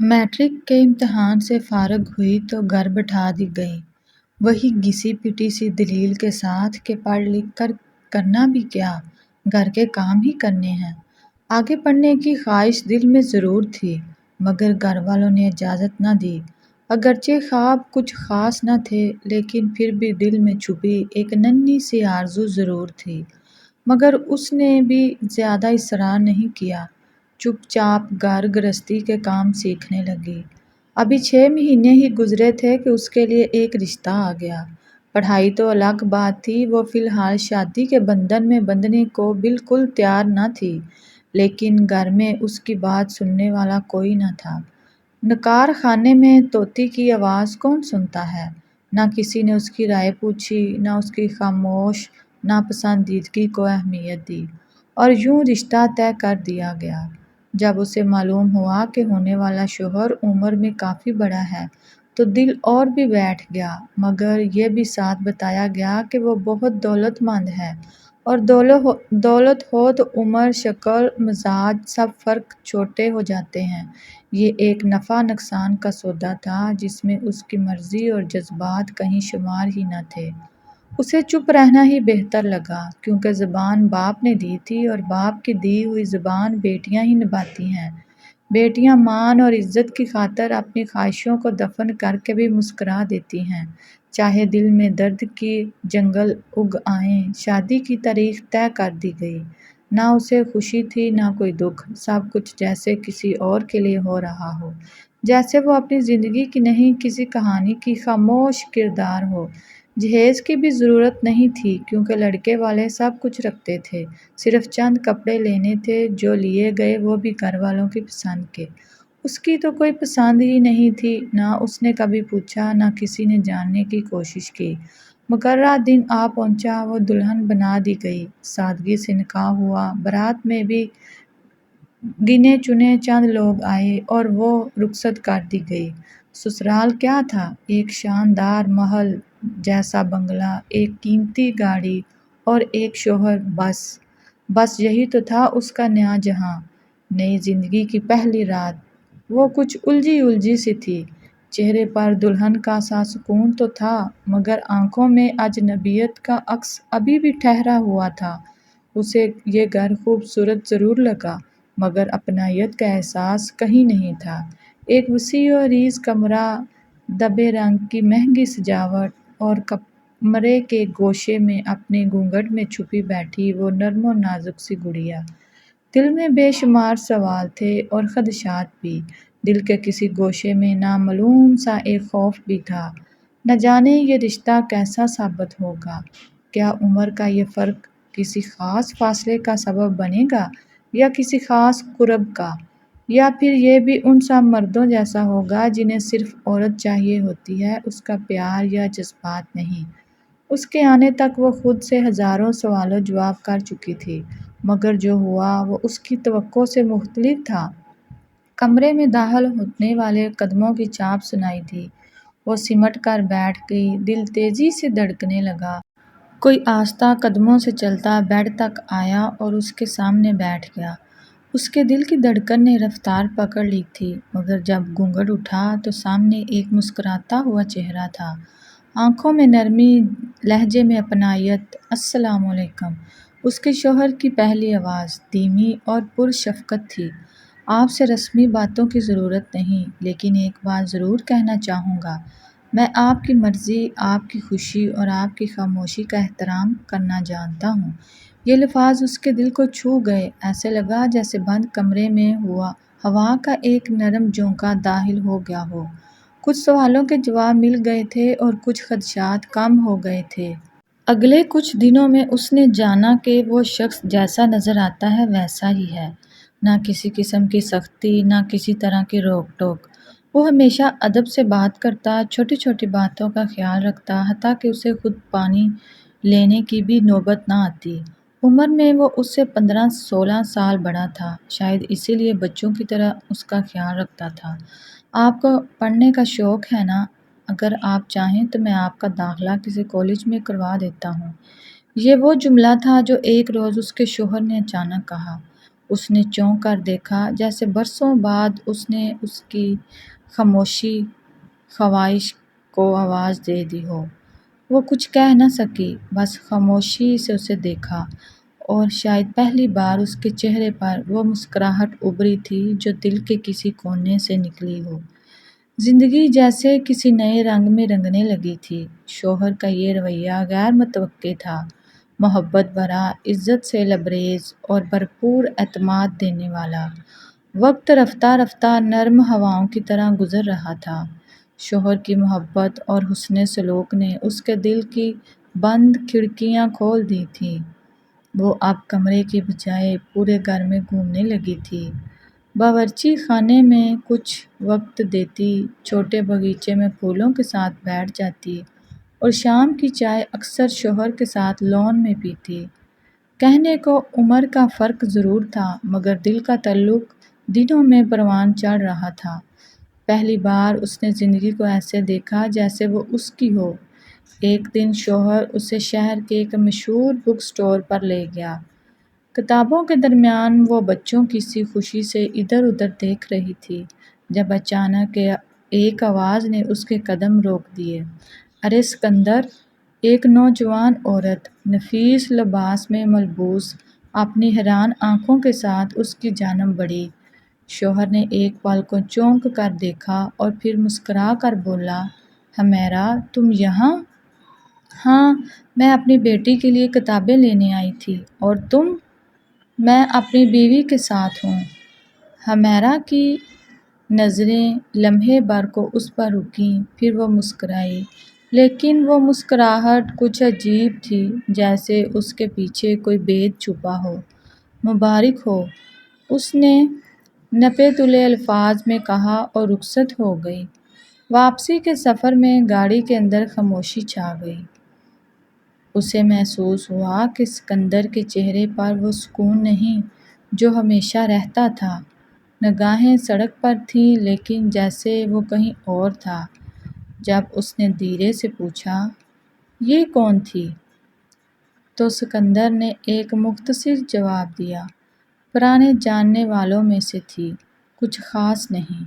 Matric کے امتحان سے فارغ ہوئی تو گھر بٹھا دی گئی وہی گھسی پٹی سی دلیل کے ساتھ کہ پڑھ لکھ کر کرنا بھی کیا، گھر کے کام ہی کرنے ہیں۔ آگے پڑھنے کی خواہش دل میں ضرور تھی مگر گھر والوں نے اجازت نہ دی۔ اگرچہ خواب کچھ خاص نہ تھے لیکن پھر بھی دل میں چھپی ایک ننھی سی آرزو ضرور تھی، مگر اس نے بھی زیادہ اصرار نہیں کیا، چپ چاپ گھر گرہستی کے کام سیکھنے لگی۔ ابھی 6 مہینے ہی گزرے تھے کہ اس کے لیے ایک رشتہ آ گیا۔ پڑھائی تو الگ بات تھی، وہ فی الحال شادی کے بندھن میں بندھنے کو بالکل تیار نہ تھی، لیکن گھر میں اس کی بات سننے والا کوئی نہ تھا۔ نکار خانے میں طوطی کی آواز کون سنتا ہے؟ نہ کسی نے اس کی رائے پوچھی، نہ اس کی خاموش ناپسندیدگی کو اہمیت دی، اور یوں رشتہ طے کر دیا گیا۔ جب اسے معلوم ہوا کہ ہونے والا شوہر عمر میں کافی بڑا ہے تو دل اور بھی بیٹھ گیا، مگر یہ بھی ساتھ بتایا گیا کہ وہ بہت دولت مند ہے، اور دولت ہو تو عمر، شکل، مزاج سب فرق چھوٹے ہو جاتے ہیں۔ یہ ایک نفع نقصان کا سودا تھا جس میں اس کی مرضی اور جذبات کہیں شمار ہی نہ تھے۔ اسے چپ رہنا ہی بہتر لگا، کیونکہ زبان باپ نے دی تھی اور باپ کی دی ہوئی زبان بیٹیاں ہی نبھاتی ہیں۔ بیٹیاں مان اور عزت کی خاطر اپنی خواہشوں کو دفن کر کے بھی مسکرا دیتی ہیں، چاہے دل میں درد کی جنگل اگ آئیں۔ شادی کی تاریخ طے کر دی گئی، نہ اسے خوشی تھی نہ کوئی دکھ، سب کچھ جیسے کسی اور کے لیے ہو رہا ہو، جیسے وہ اپنی زندگی کی نہیں کسی کہانی کی خاموش کردار ہو۔ جہیز کی بھی ضرورت نہیں تھی کیونکہ لڑکے والے سب کچھ رکھتے تھے، صرف چند کپڑے لینے تھے، جو لیے گئے وہ بھی گھر والوں کی پسند کے۔ اس کی تو کوئی پسند ہی نہیں تھی، نہ اس نے کبھی پوچھا، نہ کسی نے جاننے کی کوشش کی۔ مقررہ دن آ پہنچا، وہ دلہن بنا دی گئی، سادگی سے نکاح ہوا، بارات میں بھی گنے چنے چند لوگ آئے اور وہ رخصت کر دی گئی۔ سسرال کیا تھا؟ ایک شاندار محل جیسا بنگلہ، ایک قیمتی گاڑی اور ایک شوہر، بس یہی تو تھا اس کا نیا جہاں، نئی زندگی کی پہلی رات۔ وہ کچھ الجھی سی تھی، چہرے پر دلہن کا سا سکون تو تھا مگر آنکھوں میں اجنبیت کا عکس ابھی بھی ٹھہرا ہوا تھا۔ اسے یہ گھر خوبصورت ضرور لگا مگر اپنائیت کا احساس کہیں نہیں تھا۔ ایک وسیع و عریض کمرہ، دبے رنگ کی مہنگی سجاوٹ، اور کمرے کے گوشے میں اپنے گھونگھٹ میں چھپی بیٹھی وہ نرم و نازک سی گڑیا۔ دل میں بے شمار سوال تھے اور خدشات بھی، دل کے کسی گوشے میں نامعلوم سا ایک خوف بھی تھا، نہ جانے یہ رشتہ کیسا ثابت ہوگا، کیا عمر کا یہ فرق کسی خاص فاصلے کا سبب بنے گا یا کسی خاص قرب کا، یا پھر یہ بھی ان سب مردوں جیسا ہوگا جنہیں صرف عورت چاہیے ہوتی ہے، اس کا پیار یا جذبات نہیں۔ اس کے آنے تک وہ خود سے ہزاروں سوال و جواب کر چکی تھی، مگر جو ہوا وہ اس کی توقع سے مختلف تھا۔ کمرے میں داخل ہونے والے قدموں کی چاپ سنائی دی، وہ سمٹ کر بیٹھ گئی، دل تیزی سے دھڑکنے لگا۔ کوئی آہستہ قدموں سے چلتا بیڈ تک آیا اور اس کے سامنے بیٹھ گیا۔ اس کے دل کی دھڑکن نے رفتار پکڑ لی تھی، مگر جب گھونگھٹ اٹھا تو سامنے ایک مسکراتا ہوا چہرہ تھا، آنکھوں میں نرمی، لہجے میں اپنائیت۔ السلام علیکم۔ اس کے شوہر کی پہلی آواز دھیمی اور پرشفقت تھی۔ آپ سے رسمی باتوں کی ضرورت نہیں، لیکن ایک بات ضرور کہنا چاہوں گا۔ میں آپ کی مرضی، آپ کی خوشی اور آپ کی خاموشی کا احترام کرنا جانتا ہوں۔ یہ الفاظ اس کے دل کو چھو گئے، ایسے لگا جیسے بند کمرے میں ہوا کا ایک نرم جھونکا داخل ہو گیا ہو۔ کچھ سوالوں کے جواب مل گئے تھے اور کچھ خدشات کم ہو گئے تھے۔ اگلے کچھ دنوں میں اس نے جانا کہ وہ شخص جیسا نظر آتا ہے ویسا ہی ہے، نہ کسی قسم کی سختی، نہ کسی طرح کی روک ٹوک۔ وہ ہمیشہ ادب سے بات کرتا، چھوٹی چھوٹی باتوں کا خیال رکھتا، حتیٰ کہ اسے خود پانی لینے کی بھی نوبت نہ آتی۔ عمر میں وہ اس سے 15-16 سال بڑا تھا، شاید اسی لیے بچوں کی طرح اس کا خیال رکھتا تھا۔ آپ کو پڑھنے کا شوق ہے نا؟ اگر آپ چاہیں تو میں آپ کا داخلہ کسی کالج میں کروا دیتا ہوں۔ یہ وہ جملہ تھا جو ایک روز اس کے شوہر نے اچانک کہا۔ اس نے چونک کر دیکھا جیسے برسوں بعد اس نے اس کی خاموشی خواہش کو آواز دے دی ہو۔ وہ کچھ کہہ نہ سکی، بس خاموشی سے اسے دیکھا، اور شاید پہلی بار اس کے چہرے پر وہ مسکراہٹ ابھری تھی جو دل کے کسی کونے سے نکلی ہو۔ زندگی جیسے کسی نئے رنگ میں رنگنے لگی تھی۔ شوہر کا یہ رویہ غیر متوقع تھا، محبت بھرا، عزت سے لبریز اور بھرپور اعتماد دینے والا۔ وقت رفتہ رفتہ نرم ہواؤں کی طرح گزر رہا تھا۔ شوہر کی محبت اور حسن سلوک نے اس کے دل کی بند کھڑکیاں کھول دی تھیں۔ وہ اب کمرے کی بجائے پورے گھر میں گھومنے لگی تھی۔ باورچی خانے میں کچھ وقت دیتی، چھوٹے باغیچے میں پھولوں کے ساتھ بیٹھ جاتی، اور شام کی چائے اکثر شوہر کے ساتھ لان میں پیتی۔ کہنے کو عمر کا فرق ضرور تھا، مگر دل کا تعلق دنوں میں پروان چڑھ رہا تھا۔ پہلی بار اس نے زندگی کو ایسے دیکھا جیسے وہ اس کی ہو۔ ایک دن شوہر اسے شہر کے ایک مشہور بک سٹور پر لے گیا۔ کتابوں کے درمیان وہ بچوں کی سی خوشی سے ادھر ادھر دیکھ رہی تھی، جب اچانک ایک آواز نے اس کے قدم روک دیے۔ ارے سکندر! ایک نوجوان عورت، نفیس لباس میں ملبوس، اپنی حیران آنکھوں کے ساتھ اس کی جانب بڑھی۔ شوہر نے ایک پل کو چونک کر دیکھا اور پھر مسکرا کر بولا، حمیرہ، تم یہاں؟ ہاں، میں اپنی بیٹی کے لیے کتابیں لینے آئی تھی۔ اور تم؟ میں اپنی بیوی کے ساتھ ہوں۔ حمیرہ کی نظریں لمحے بھر کو اس پر رکیں، پھر وہ مسکرائی، لیکن وہ مسکراہٹ کچھ عجیب تھی، جیسے اس کے پیچھے کوئی بید چھپا ہو۔ مبارک ہو، اس نے نپے تلے الفاظ میں کہا اور رخصت ہو گئی۔ واپسی کے سفر میں گاڑی کے اندر خاموشی چھا گئی۔ اسے محسوس ہوا کہ سکندر کے چہرے پر وہ سکون نہیں جو ہمیشہ رہتا تھا۔ نگاہیں سڑک پر تھیں، لیکن جیسے وہ کہیں اور تھا۔ جب اس نے دھیرے سے پوچھا، یہ کون تھی؟ تو سکندر نے ایک مختصر جواب دیا، پرانے جاننے والوں میں سے تھی، کچھ خاص نہیں۔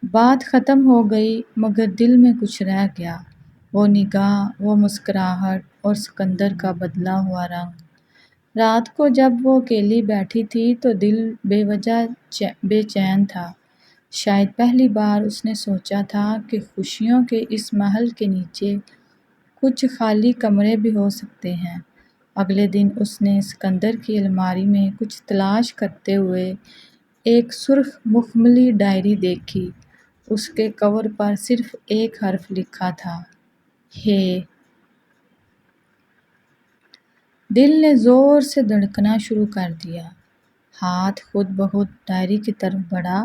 بات ختم ہو گئی، مگر دل میں کچھ رہ گیا، وہ نگاہ، وہ مسکراہٹ اور سکندر کا بدلا ہوا رنگ۔ رات کو جب وہ اکیلی بیٹھی تھی تو دل بے وجہ بے چین تھا۔ شاید پہلی بار اس نے سوچا تھا کہ خوشیوں کے اس محل کے نیچے کچھ خالی کمرے بھی ہو سکتے ہیں۔ اگلے دن اس نے سکندر کی الماری میں کچھ تلاش کرتے ہوئے ایک سرخ مخملی ڈائری دیکھی۔ اس کے کور پر صرف ایک حرف لکھا تھا، ہے۔ دل نے زور سے دھڑکنا شروع کر دیا۔ ہاتھ خود بخود ڈائری کی طرف بڑھا،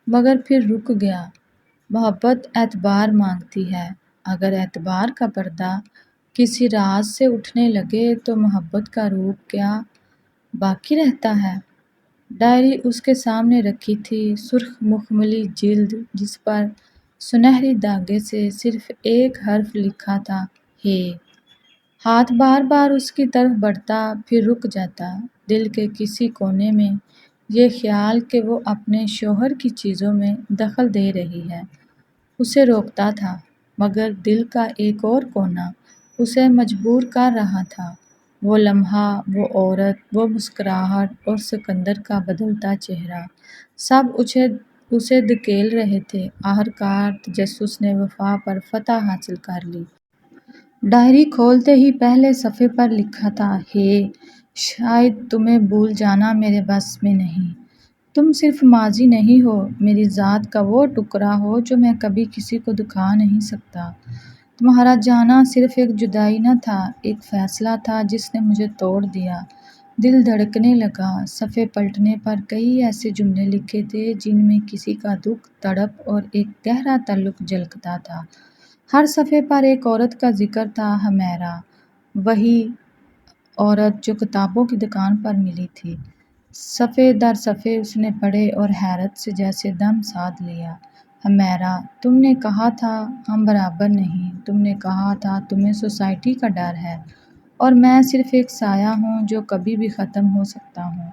مگر پھر رک گیا۔ محبت اعتبار مانگتی ہے۔ اگر اعتبار کا پردہ کسی راز سے اٹھنے لگے تو محبت کا روپ کیا باقی رہتا ہے؟ ڈائری اس کے سامنے رکھی تھی، سرخ مخملی جلد جس پر سنہری دھاگے سے صرف ایک حرف لکھا تھا، ہے۔ ہاتھ بار بار اس کی طرف بڑھتا، پھر رک جاتا۔ دل کے کسی کونے میں یہ خیال کہ وہ اپنے شوہر کی چیزوں میں دخل دے رہی ہے اسے روکتا تھا، مگر دل کا ایک اور کونا اسے مجبور کر رہا تھا۔ وہ لمحہ، وہ عورت، وہ مسکراہٹ اور سکندر کا بدلتا چہرہ، سب اسے دھکیل رہے تھے۔ آخرکار تجسس نے وفا پر فتح حاصل کر لی۔ ڈائری کھولتے ہی پہلے صفحے پر لکھا تھا، ہے، شاید تمہیں بھول جانا میرے بس میں نہیں۔ تم صرف ماضی نہیں ہو، میری ذات کا وہ ٹکڑا ہو جو میں کبھی کسی کو دکھا نہیں سکتا۔ تمہارا جانا صرف ایک جدائی نہ تھا، ایک فیصلہ تھا جس نے مجھے توڑ دیا۔ دل دھڑکنے لگا۔ صفحے پلٹنے پر کئی ایسے جملے لکھے تھے جن میں کسی کا دکھ، تڑپ اور ایک گہرا تعلق جھلکتا تھا۔ ہر صفحے پر ایک عورت کا ذکر تھا، حمیرہ، وہی عورت جو کتابوں کی دکان پر ملی تھی۔ صفحے در صفحے اس نے پڑھے اور حیرت سے جیسے دم ساتھ لیا۔ حمیرہ، تم نے کہا تھا ہم برابر نہیں، تم نے کہا تھا تمہیں سوسائٹی کا ڈر ہے، اور میں صرف ایک سایہ ہوں جو کبھی بھی ختم ہو سکتا ہوں۔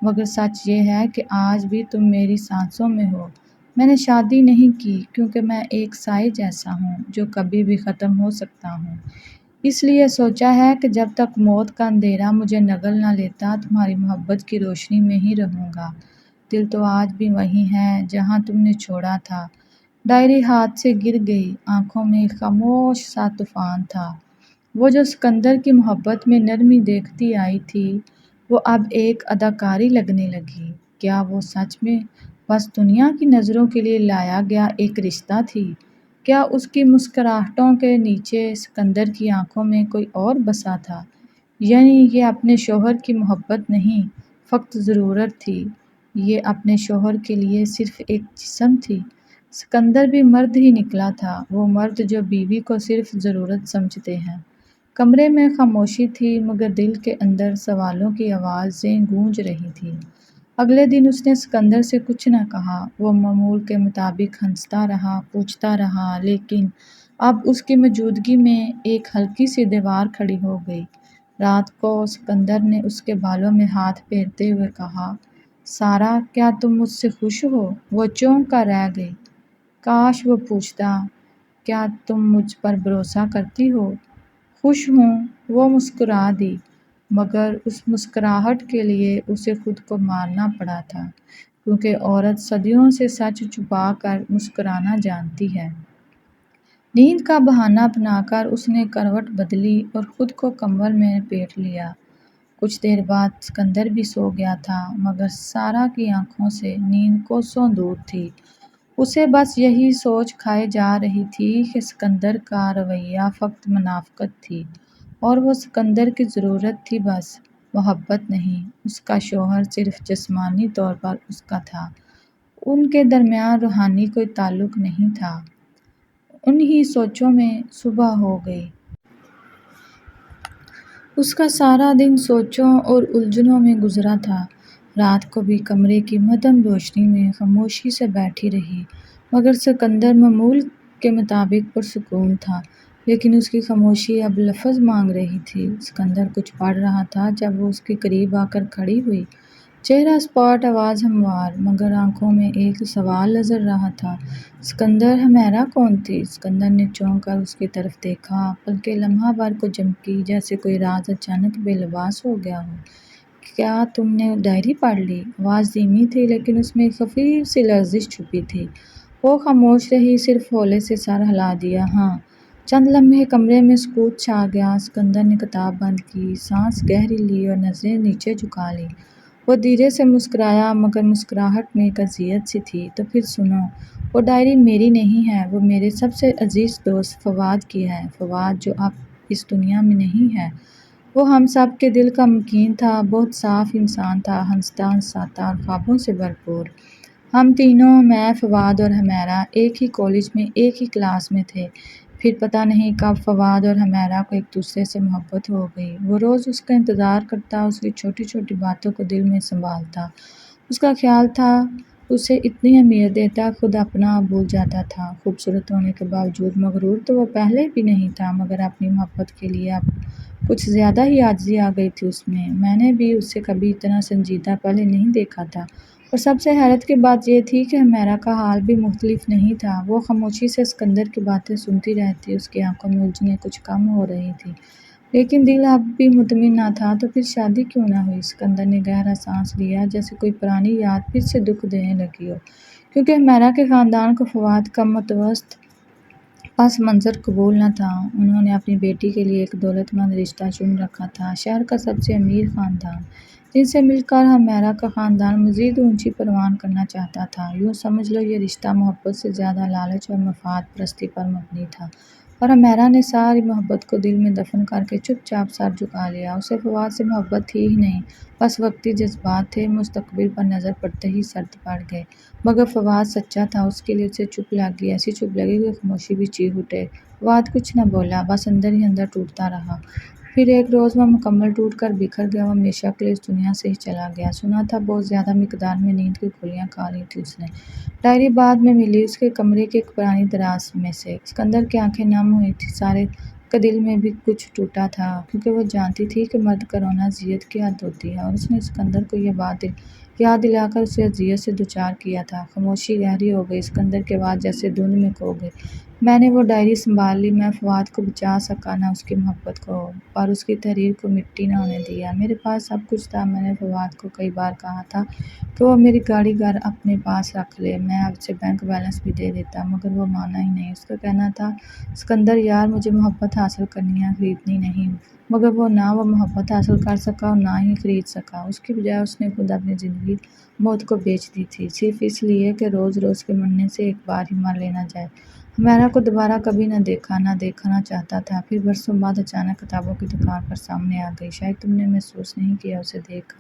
مگر سچ یہ ہے کہ آج بھی تم میری سانسوں میں ہو۔ میں نے شادی نہیں کی کیونکہ میں ایک سائے جیسا ہوں جو کبھی بھی ختم ہو سکتا ہوں۔ اس لیے سوچا ہے کہ جب تک موت کا اندھیرا مجھے نگل نہ لیتا تمہاری محبت کی روشنی میں ہی رہوں گا۔ دل تو آج بھی وہی ہے جہاں تم نے چھوڑا تھا۔ ڈائری ہاتھ سے گر گئی، آنکھوں میں خاموش سا طوفان تھا۔ وہ جو سکندر کی محبت میں نرمی دیکھتی آئی تھی وہ اب ایک اداکاری لگنے لگی۔ کیا وہ سچ میں بس دنیا کی نظروں کے لیے لایا گیا ایک رشتہ تھی؟ کیا اس کی مسکراہٹوں کے نیچے سکندر کی آنکھوں میں کوئی اور بسا تھا؟ یعنی یہ اپنے شوہر کی محبت نہیں، فقط ضرورت تھی۔ یہ اپنے شوہر کے لیے صرف ایک جسم تھی۔ سکندر بھی مرد ہی نکلا تھا، وہ مرد جو بیوی کو صرف ضرورت سمجھتے ہیں۔ کمرے میں خاموشی تھی مگر دل کے اندر سوالوں کی آوازیں گونج رہی تھیں۔ اگلے دن اس نے سکندر سے کچھ نہ کہا۔ وہ معمول کے مطابق ہنستا رہا، پوچھتا رہا، لیکن اب اس کی موجودگی میں ایک ہلکی سی دیوار کھڑی ہو گئی۔ رات کو سکندر نے اس کے بالوں میں ہاتھ پھیرتے ہوئے کہا، سارا کیا تم مجھ سے خوش ہو؟ وہ چونک کر رہ گئی۔ کاش وہ پوچھتا، کیا تم مجھ پر بھروسہ کرتی ہو؟ خوش ہوں، وہ مسکرا دی، مگر اس مسکراہٹ کے لیے اسے خود کو مارنا پڑا تھا، کیونکہ عورت صدیوں سے سچ چھپا کر مسکرانا جانتی ہے۔ نیند کا بہانہ بنا کر اس نے کروٹ بدلی اور خود کو کمبل میں لپیٹ لیا۔ کچھ دیر بعد سکندر بھی سو گیا تھا مگر سارا کی آنکھوں سے نیند کوسوں دور تھی۔ اسے بس یہی سوچ کھائے جا رہی تھی کہ سکندر کا رویہ فقط منافقت تھی اور وہ سکندر کی ضرورت تھی، بس محبت نہیں۔ اس کا شوہر صرف جسمانی طور پر اس کا تھا، ان کے درمیان روحانی کوئی تعلق نہیں تھا۔ انہی سوچوں میں صبح ہو گئی۔ اس کا سارا دن سوچوں اور الجھنوں میں گزرا تھا۔ رات کو بھی کمرے کی مدھم روشنی میں خاموشی سے بیٹھی رہی، مگر سکندر معمول کے مطابق پرسکون تھا، لیکن اس کی خاموشی اب لفظ مانگ رہی تھی۔ سکندر کچھ پڑھ رہا تھا جب وہ اس کے قریب آ کر کھڑی ہوئی۔ چہرہ سپاٹ، آواز ہموار، مگر آنکھوں میں ایک سوال نظر رہا تھا۔ سکندر، ہمیرا کون تھی؟ سکندر نے چونک کر اس کی طرف دیکھا، پلکیں لمحہ بھر کو جھپکی جیسے کوئی راز اچانک بے لباس ہو گیا ہو۔ کیا تم نے ڈائری پڑھ لی؟ آواز دھیمی تھی لیکن اس میں ایک خفیف سی لرزش چھپی تھی۔ وہ خاموش رہی، صرف ہولے سے سر ہلا دیا۔ ہاں۔ چند لمحے کمرے میں سکوت چھا گیا۔ سکندر نے کتاب بند کی، سانس گہری لی اور نظریں نیچے جھکا لیں۔ وہ دھیرے سے مسکرایا مگر مسکراہٹ میں ایک اذیت سی تھی۔ تو پھر سنو، وہ ڈائری میری نہیں ہے، وہ میرے سب سے عزیز دوست فواد کی ہے۔ فواد جو اب اس دنیا میں نہیں ہے۔ وہ ہم سب کے دل کا مکین تھا، بہت صاف انسان تھا، ہنستا ہنساتا اور خوابوں سے بھرپور۔ ہم تینوں، میں، فواد اور حمیرہ ایک ہی کالج میں ایک ہی کلاس میں تھے۔ پھر پتہ نہیں کب فواد اور حمیرہ کو ایک دوسرے سے محبت ہو گئی۔ وہ روز اس کا انتظار کرتا، اس کی چھوٹی چھوٹی باتوں کو دل میں سنبھالتا۔ اس کا خیال تھا، اسے اتنی اہمیت دیتا، خود اپنا بھول جاتا تھا۔ خوبصورت ہونے کے باوجود مغرور تو وہ پہلے بھی نہیں تھا، مگر اپنی محبت کے لیے اب کچھ زیادہ ہی عاجزی آ گئی تھی اس میں۔ میں نے بھی اسے کبھی اتنا سنجیدہ پہلے نہیں دیکھا تھا۔ اور سب سے حیرت کی بات یہ تھی کہ حمیرہ کا حال بھی مختلف نہیں تھا۔ وہ خاموشی سے سکندر کی باتیں سنتی رہتی، اس کی آنکھوں میں الجھنیں کچھ کم ہو رہی تھیں، لیکن دل اب بھی مطمئن نہ تھا۔ تو پھر شادی کیوں نہ ہوئی؟ سکندر نے گہرا سانس لیا، جیسے کوئی پرانی یاد پھر سے دکھ دینے لگی ہو۔ کیونکہ حمیرہ کے خاندان کو فواد کا متوسط پس منظر قبول نہ تھا۔ انہوں نے اپنی بیٹی کے لیے ایک دولت مند رشتہ چن رکھا تھا، شہر کا سب سے امیر خاندان، جن سے مل کر حمیرہ کا خاندان مزید اونچی پروان کرنا چاہتا تھا۔ یوں سمجھ لو یہ رشتہ محبت سے زیادہ لالچ اور مفاد پرستی پر مبنی تھا، اور حمیرہ نے ساری محبت کو دل میں دفن کر کے چپ چاپ سر جھکا لیا۔ اسے فواد سے محبت تھی ہی نہیں، بس وقتی جذبات تھے۔ مستقبل پر نظر پڑتے ہی سرد پڑ گئے۔ مگر فواد سچا تھا، اس کے لیے اسے چپ لگی، ایسی چپ لگی کہ خاموشی بھی چیخ اٹھے۔ فواد کچھ نہ بولا، بس اندر ہی اندر ٹوٹتا رہا۔ پھر ایک روز وہ مکمل ٹوٹ کر بکھر گیا، وہ ہمیشہ کے لیے اس دنیا سے ہی چلا گیا۔ سنا تھا بہت زیادہ مقدار میں نیند کی گولیاں کھا لی تھی اس نے۔ ڈائری بعد میں ملی، اس کے کمرے کی ایک پرانی دراز میں سے۔ سکندر کی آنکھیں نم ہوئی تھیں، سارے کا دل میں بھی کچھ ٹوٹا تھا، کیونکہ وہ جانتی تھی کہ مرد کا رونا اذیت کی حد ہوتی ہے، اور اس نے اسکندر کو یہ بات یاد دلا کر اسے اذیت سے دوچار کیا تھا۔ خاموشی گہری ہو گئی، اسکندر کی آواز جیسے دھند میں کھو گئی۔ میں نے وہ ڈائری سنبھال لی، میں فواد کو بچا سکا، نہ اس کی محبت کو، پر اس کی تحریر کو مٹی نہ ہونے دیا۔ میرے پاس سب کچھ تھا، میں نے فواد کو کئی بار کہا تھا کہ وہ میری گاڑی گھر اپنے پاس رکھ لے، میں اسے بینک بیلنس بھی دے دیتا، مگر وہ مانا ہی نہیں۔ اس کا کہنا تھا، اسکندر یار، مجھے محبت حاصل کرنی ہے، خریدنی نہیں۔ مگر وہ نہ وہ محبت حاصل کر سکا اور نہ ہی خرید سکا۔ اس کی بجائے اس نے خود اپنی زندگی موت کو بیچ دی تھی، صرف اس لیے کہ روز روز کے مرنے سے ایک بار ہی مر لینا جائے۔ ہمیرا کو دوبارہ کبھی نہ دیکھنا چاہتا تھا، پھر برسوں بعد اچانک کتابوں کی دکان پر سامنے آ گئی۔ شاید تم نے محسوس نہیں کیا، اسے دیکھ کر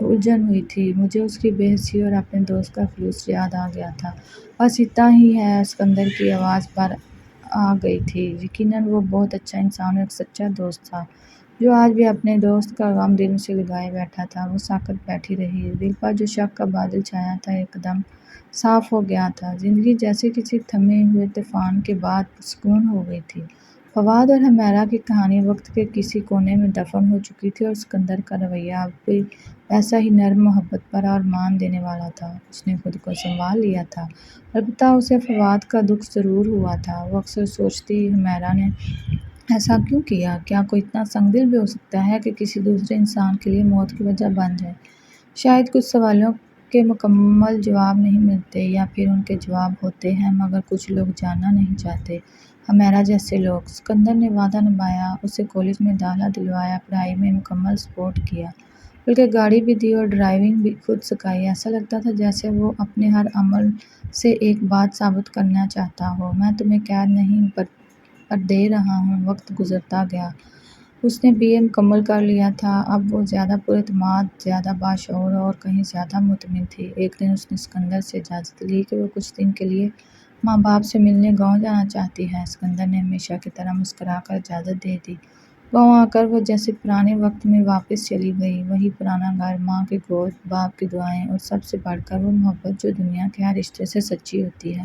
الجھن ہوئی تھی۔ مجھے اس کی بے حسی اور اپنے دوست کا خلوص یاد آ گیا تھا۔ بس اتنا ہی ہے، اسکندر کی آواز بھر آ گئی تھی۔ یقیناً وہ بہت اچھا انسان اور ایک سچا دوست تھا، جو آج بھی اپنے دوست کا غم دل سے لگائے بیٹھا تھا۔ وہ ساکت بیٹھی رہی، دل پر جو شک کا بادل چھایا تھا ایک دم صاف ہو گیا تھا۔ زندگی جیسے کسی تھمے ہوئے طوفان کے بعد پرسکون ہو گئی تھی۔ فواد اور ہمیرا کی کہانی وقت کے کسی کونے میں دفن ہو چکی تھی، اور اسکندر کا رویہ اب بھی ویسا ہی نرم، محبت پر اور مان دینے والا تھا۔ اس نے خود کو سنبھال لیا تھا، البتہ اسے فواد کا دکھ ضرور ہوا تھا۔ وہ اکثر سوچتی، ہمیرا نے ایسا کیوں کیا؟ کیا کوئی اتنا سنگ دل بھی ہو سکتا ہے کہ کسی دوسرے انسان کے لیے موت کی وجہ بن جائے؟ شاید کچھ سوالوں کے مکمل جواب نہیں ملتے، یا پھر ان کے جواب ہوتے ہیں مگر کچھ لوگ جاننا نہیں چاہتے، ہمیرا جیسے لوگ۔ اسکندر نے وعدہ نبھایا، اسے کالج میں داخلہ دلوایا، پڑھائی میں مکمل سپورٹ کیا، بلکہ گاڑی بھی دی اور ڈرائیونگ بھی خود سکھائی۔ ایسا لگتا تھا جیسے وہ اپنے ہر عمل سے ایک بات ثابت کرنا چاہتا ہو، میں تمہیں قید نہیں پر دے رہا ہوں۔ وقت گزرتا گیا، اس نے BA مکمل کر لیا تھا۔ اب وہ زیادہ پراعتماد، زیادہ باشعور اور کہیں زیادہ مطمئن تھی۔ ایک دن اس نے اسکندر سے اجازت لی کہ وہ کچھ دن کے لیے ماں باپ سے ملنے گاؤں جانا چاہتی ہے۔ اسکندر نے ہمیشہ کی طرح مسکرا کر اجازت دے دی۔ گاؤں آ کر وہ جیسے پرانے وقت میں واپس چلی گئی، وہی پرانا گھر، ماں کی گود، باپ کی دعائیں، اور سب سے بڑھ کر وہ محبت جو دنیا کے ہر رشتے سے سچی ہوتی ہے۔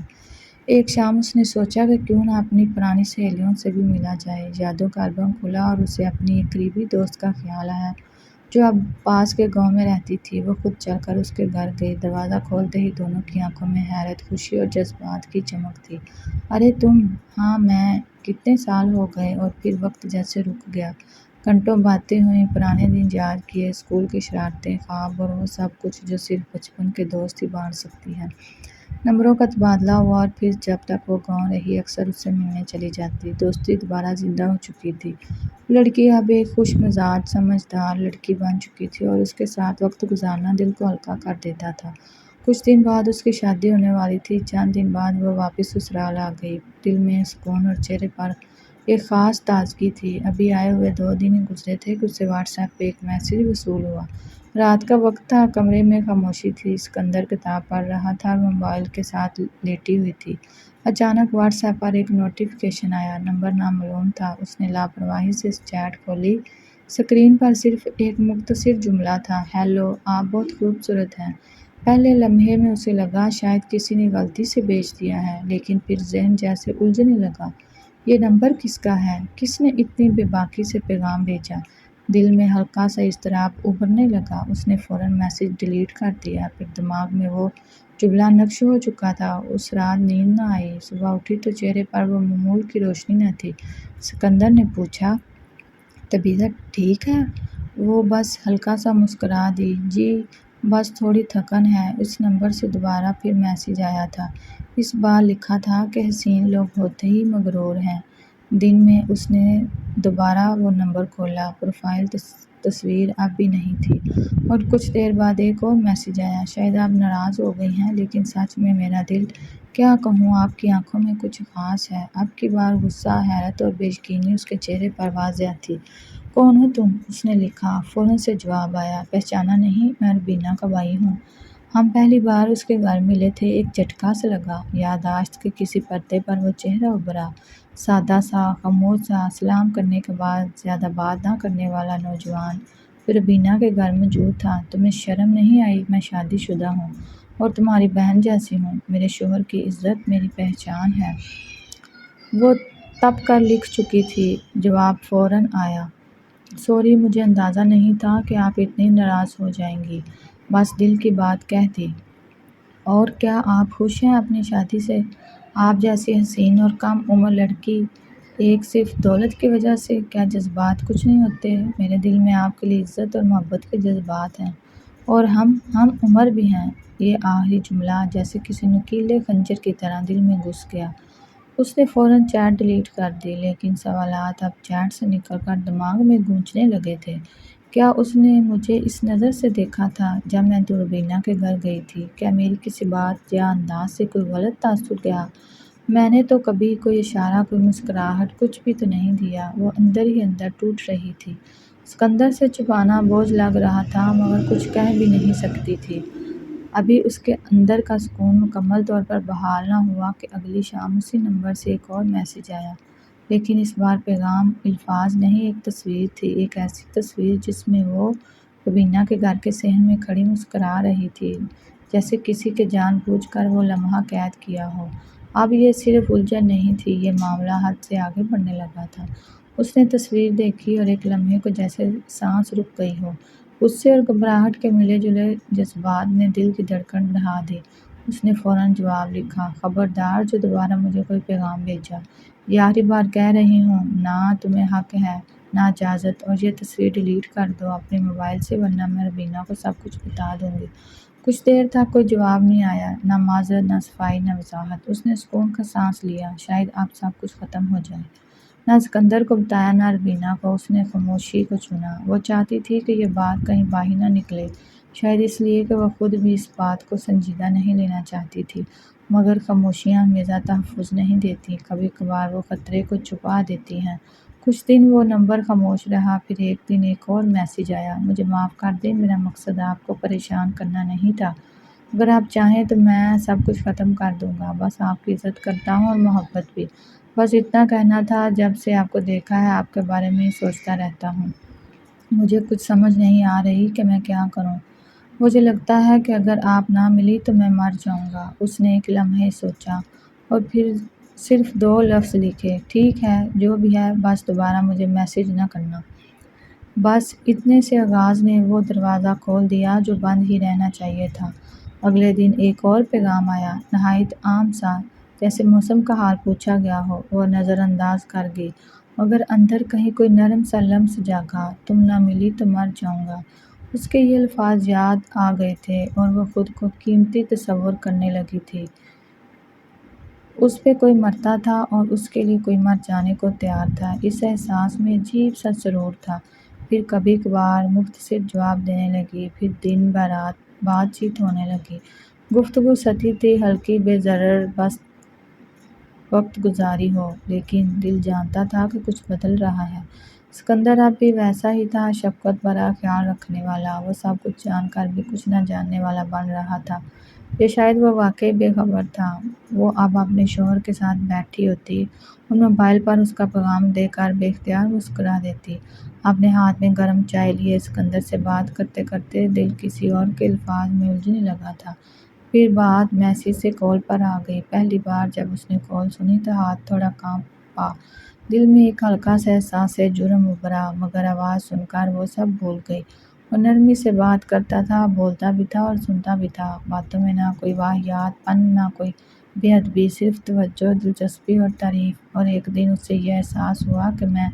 ایک شام اس نے سوچا کہ کیوں نہ اپنی پرانی سہیلیوں سے بھی ملا جائے۔ یادوں کا البم کھولا اور اسے اپنی ایک قریبی دوست کا خیال آیا، جو اب پاس کے گاؤں میں رہتی تھی۔ وہ خود چل کر اس کے گھر گئی، دروازہ کھولتے ہی دونوں کی آنکھوں میں حیرت، خوشی اور جذبات کی چمک تھی۔ ارے تم! ہاں میں! کتنے سال ہو گئے! اور پھر وقت جیسے رک گیا۔ گھنٹوں باتیں ہوئیں، پرانے دن یاد کیے، اسکول کی شرارتیں، خواب، اور وہ سب کچھ جو صرف بچپن کے دوست ہی بانٹ سکتی ہیں۔ نمبروں کا تبادلہ ہوا، اور پھر جب تک وہ گاؤں رہی اکثر اس سے ملنے چلی جاتی۔ دوستی دوبارہ زندہ ہو چکی تھی۔ لڑکی اب ایک خوش مزاج، سمجھدار لڑکی بن چکی تھی، اور اس کے ساتھ وقت گزارنا دل کو ہلکا کر دیتا تھا۔ کچھ دن بعد اس کی شادی ہونے والی تھی۔ چند دن بعد وہ واپس سسرال آ گئی۔ دل میں سکون اور چہرے پر ایک خاص تازگی تھی۔ ابھی آئے ہوئے 2 دن ہی گزرے تھے کہ اسے واٹس ایپ پہ ایک میسج وصول ہوا۔ رات کا وقت تھا، کمرے میں خاموشی تھی۔ اسکندر کتاب پڑھ رہا تھا اور موبائل کے ساتھ لیٹی ہوئی تھی۔ اچانک واٹس ایپ پر ایک نوٹیفکیشن آیا، نمبر نامعلوم تھا۔ اس نے لاپرواہی سے چیٹ کھولی۔ اسکرین پر صرف ایک مختصر جملہ تھا، ہیلو، آپ بہت خوبصورت ہیں۔ پہلے لمحے میں اسے لگا شاید کسی نے غلطی سے بھیج دیا ہے، لیکن پھر ذہن جیسے الجھنے لگا۔ یہ نمبر کس کا ہے؟ کس نے اتنی بے باکی سے پیغام بھیجا؟ دل میں ہلکا سا اضطراب ابھرنے لگا۔ اس نے فوراً میسج ڈیلیٹ کر دیا۔ پھر دماغ میں وہ جملہ نقش ہو چکا تھا۔ اس رات نیند نہ آئی۔ صبح اٹھی تو چہرے پر وہ معمول کی روشنی نہ تھی۔ اسکندر نے پوچھا، طبیعت ٹھیک ہے؟ وہ بس ہلکا سا مسکرا دی، جی بس تھوڑی تھکن ہے۔ اس نمبر سے دوبارہ پھر میسج آیا تھا۔ اس بار لکھا تھا کہ حسین لوگ ہوتے ہی مغرور ہیں۔ دن میں اس نے دوبارہ وہ نمبر کھولا۔ پروفائل تصویر اب بھی نہیں تھی، اور کچھ دیر بعد ایک اور میسج آیا، شاید آپ ناراض ہو گئی ہیں، لیکن سچ میں میرا دل، کیا کہوں، آپ کی آنکھوں میں کچھ خاص ہے۔ اب کی بار غصہ، حیرت اور بے یقینی اس کے چہرے پر واضح تھی۔ کون ہو تم؟ اس نے لکھا۔ فوراً سے جواب آیا، پہچانا نہیں؟ میں ربینہ کا بھائی ہوں۔ ہم پہلی بار اس کے گھر ملے تھے۔ ایک جھٹکا سا لگا، یادداشت کے کسی پردے پر وہ چہرہ ابھرا، سادہ سا، خاموش سا، سلام کرنے کے بعد زیادہ بات نہ کرنے والا نوجوان، جو ربینہ کے گھر موجود تھا۔ تمہیں شرم نہیں آئی؟ میں شادی شدہ ہوں اور تمہاری بہن جیسی ہوں۔ میرے شوہر کی عزت میری پہچان ہے۔ وہ تپ کر لکھ چکی تھی۔ جواب فوراً آیا، سوری، مجھے اندازہ نہیں تھا کہ آپ اتنی ناراض ہو جائیں گی، بس دل کی بات کہہ دی۔ اور کیا آپ خوش ہیں اپنی شادی سے؟ آپ جیسی حسین اور کم عمر لڑکی ایک صرف دولت کی وجہ سے؟ کیا جذبات کچھ نہیں ہوتے؟ میرے دل میں آپ کے لیے عزت اور محبت کے جذبات ہیں، اور ہم عمر بھی ہیں۔ یہ آخری جملہ جیسے کسی نوکیلے خنجر کی طرح دل میں گھس گیا۔ اس نے فوراً چیٹ ڈیلیٹ کر دی، لیکن سوالات اب چیٹ سے نکل کر دماغ میں گونجنے لگے تھے۔ کیا اس نے مجھے اس نظر سے دیکھا تھا جب میں روبینہ کے گھر گئی تھی؟ کیا میری کسی بات یا انداز سے کوئی غلط تاثر گیا؟ میں نے تو کبھی کوئی اشارہ، کوئی مسکراہٹ، کچھ بھی تو نہیں دیا۔ وہ اندر ہی اندر ٹوٹ رہی تھی۔ اسکندر سے چھپانا بوجھ لگ رہا تھا، مگر کچھ کہہ بھی نہیں سکتی تھی۔ ابھی اس کے اندر کا سکون مکمل طور پر بحال نہ ہوا کہ اگلی شام اسی نمبر سے ایک اور میسج آیا، لیکن اس بار پیغام الفاظ نہیں، ایک تصویر تھی، ایک ایسی تصویر جس میں وہ روبینہ کے گھر کے صحن میں کھڑی مسکرا رہی تھی، جیسے کسی کے جان بوجھ کر وہ لمحہ قید کیا ہو۔ اب یہ صرف الجھن نہیں تھی، یہ معاملہ حد سے آگے بڑھنے لگا تھا۔ اس نے تصویر دیکھی اور ایک لمحے کو جیسے سانس رک گئی ہو۔ غصے اور گھبراہٹ کے ملے جلے جذبات نے دل کی دھڑکن بڑھا دی۔ اس نے فوراً جواب لکھا، خبردار جو دوبارہ مجھے کوئی پیغام بھیجا، یہ آخری بار کہہ رہی ہوں، نہ تمہیں حق ہے نہ اجازت، اور یہ تصویر ڈیلیٹ کر دو اپنے موبائل سے، ورنہ میں روبینہ کو سب کچھ بتا دوں گی۔ کچھ دیر تک کوئی جواب نہیں آیا، نہ معذرت، نہ صفائی، نہ وضاحت۔ اس نے سکون کا سانس لیا، شاید اب سب کچھ ختم ہو جائے۔ نہ اسکندر کو بتایا، نہ روبینہ کو۔ اس نے خاموشی کو چنا۔ وہ چاہتی تھی کہ یہ بات کہیں باہر نہ نکلے، شاید اس لیے کہ وہ خود بھی اس بات کو سنجیدہ نہیں لینا چاہتی تھی، مگر خاموشیاں ہمیشہ تحفظ نہیں دیتی، کبھی کبھار وہ خطرے کو چھپا دیتی ہیں۔ کچھ دن وہ نمبر خاموش رہا، پھر ایک دن ایک اور میسج آیا، مجھے معاف کر دیں، میرا مقصد آپ کو پریشان کرنا نہیں تھا۔ اگر آپ چاہیں تو میں سب کچھ ختم کر دوں گا، بس آپ کی عزت کرتا ہوں اور محبت بھی۔ بس اتنا کہنا تھا، جب سے آپ کو دیکھا ہے آپ کے بارے میں سوچتا رہتا ہوں۔ مجھے کچھ سمجھ نہیں آ رہی کہ میں کیا کروں۔ مجھے لگتا ہے کہ اگر آپ نہ ملی تو میں مر جاؤں گا۔ اس نے ایک لمحے سوچا اور پھر صرف 2 لفظ لکھے، ٹھیک ہے، جو بھی ہے، بس دوبارہ مجھے میسج نہ کرنا۔ بس اتنے سے آغاز نے وہ دروازہ کھول دیا جو بند ہی رہنا چاہیے تھا۔ اگلے دن ایک اور پیغام آیا، نہایت عام سا، جیسے موسم کا حال پوچھا گیا ہو۔ وہ نظر انداز کر گئی، مگر اندر کہیں کوئی نرم سا لمس جاگا، تم نہ ملی تو مر جاؤں گا۔ اس کے یہ الفاظ یاد آ گئے تھے اور وہ خود کو قیمتی تصور کرنے لگی تھی۔ اس پہ کوئی مرتا تھا اور اس کے لیے کوئی مر جانے کو تیار تھا۔ اس احساس میں عجیب سا سرور تھا۔ پھر کبھی کبھار مختصر جواب دینے لگی، پھر دن برات بات چیت ہونے لگی۔ گفتگو سطحی تھی، ہلکی، بے ضرر، بس وقت گزاری ہو، لیکن دل جانتا تھا کہ کچھ بدل رہا ہے۔ اسکندر اب بھی ویسا ہی تھا، شفقت بھرا، خیال رکھنے والا۔ وہ سب کچھ جان کر بھی کچھ نہ جاننے والا بن رہا تھا، یا شاید وہ واقعی بے خبر تھا۔ وہ اب اپنے شوہر کے ساتھ بیٹھی ہوتی اور موبائل پر اس کا پیغام دیکھ کر بے اختیار مسکرا دیتی۔ اپنے ہاتھ میں گرم چائے لیے اسکندر سے بات کرتے کرتے دل کسی اور کے الفاظ میں الجھنے لگا تھا۔ پھر بات میسج سے کال پر آ گئی۔ پہلی بار جب اس نے کال سنی تو ہاتھ تھوڑا کانپا، دل میں ایک ہلکا سا احساس جرم ابھرا، مگر آواز سن کر وہ سب بھول گئی۔ وہ نرمی سے بات کرتا تھا، بولتا بھی تھا اور سنتا بھی تھا۔ باتوں میں نہ کوئی واہیات پن، نہ کوئی بے ادبی، صرف توجہ، دلچسپی اور تعریف۔ اور ایک دن اسے یہ احساس ہوا کہ میں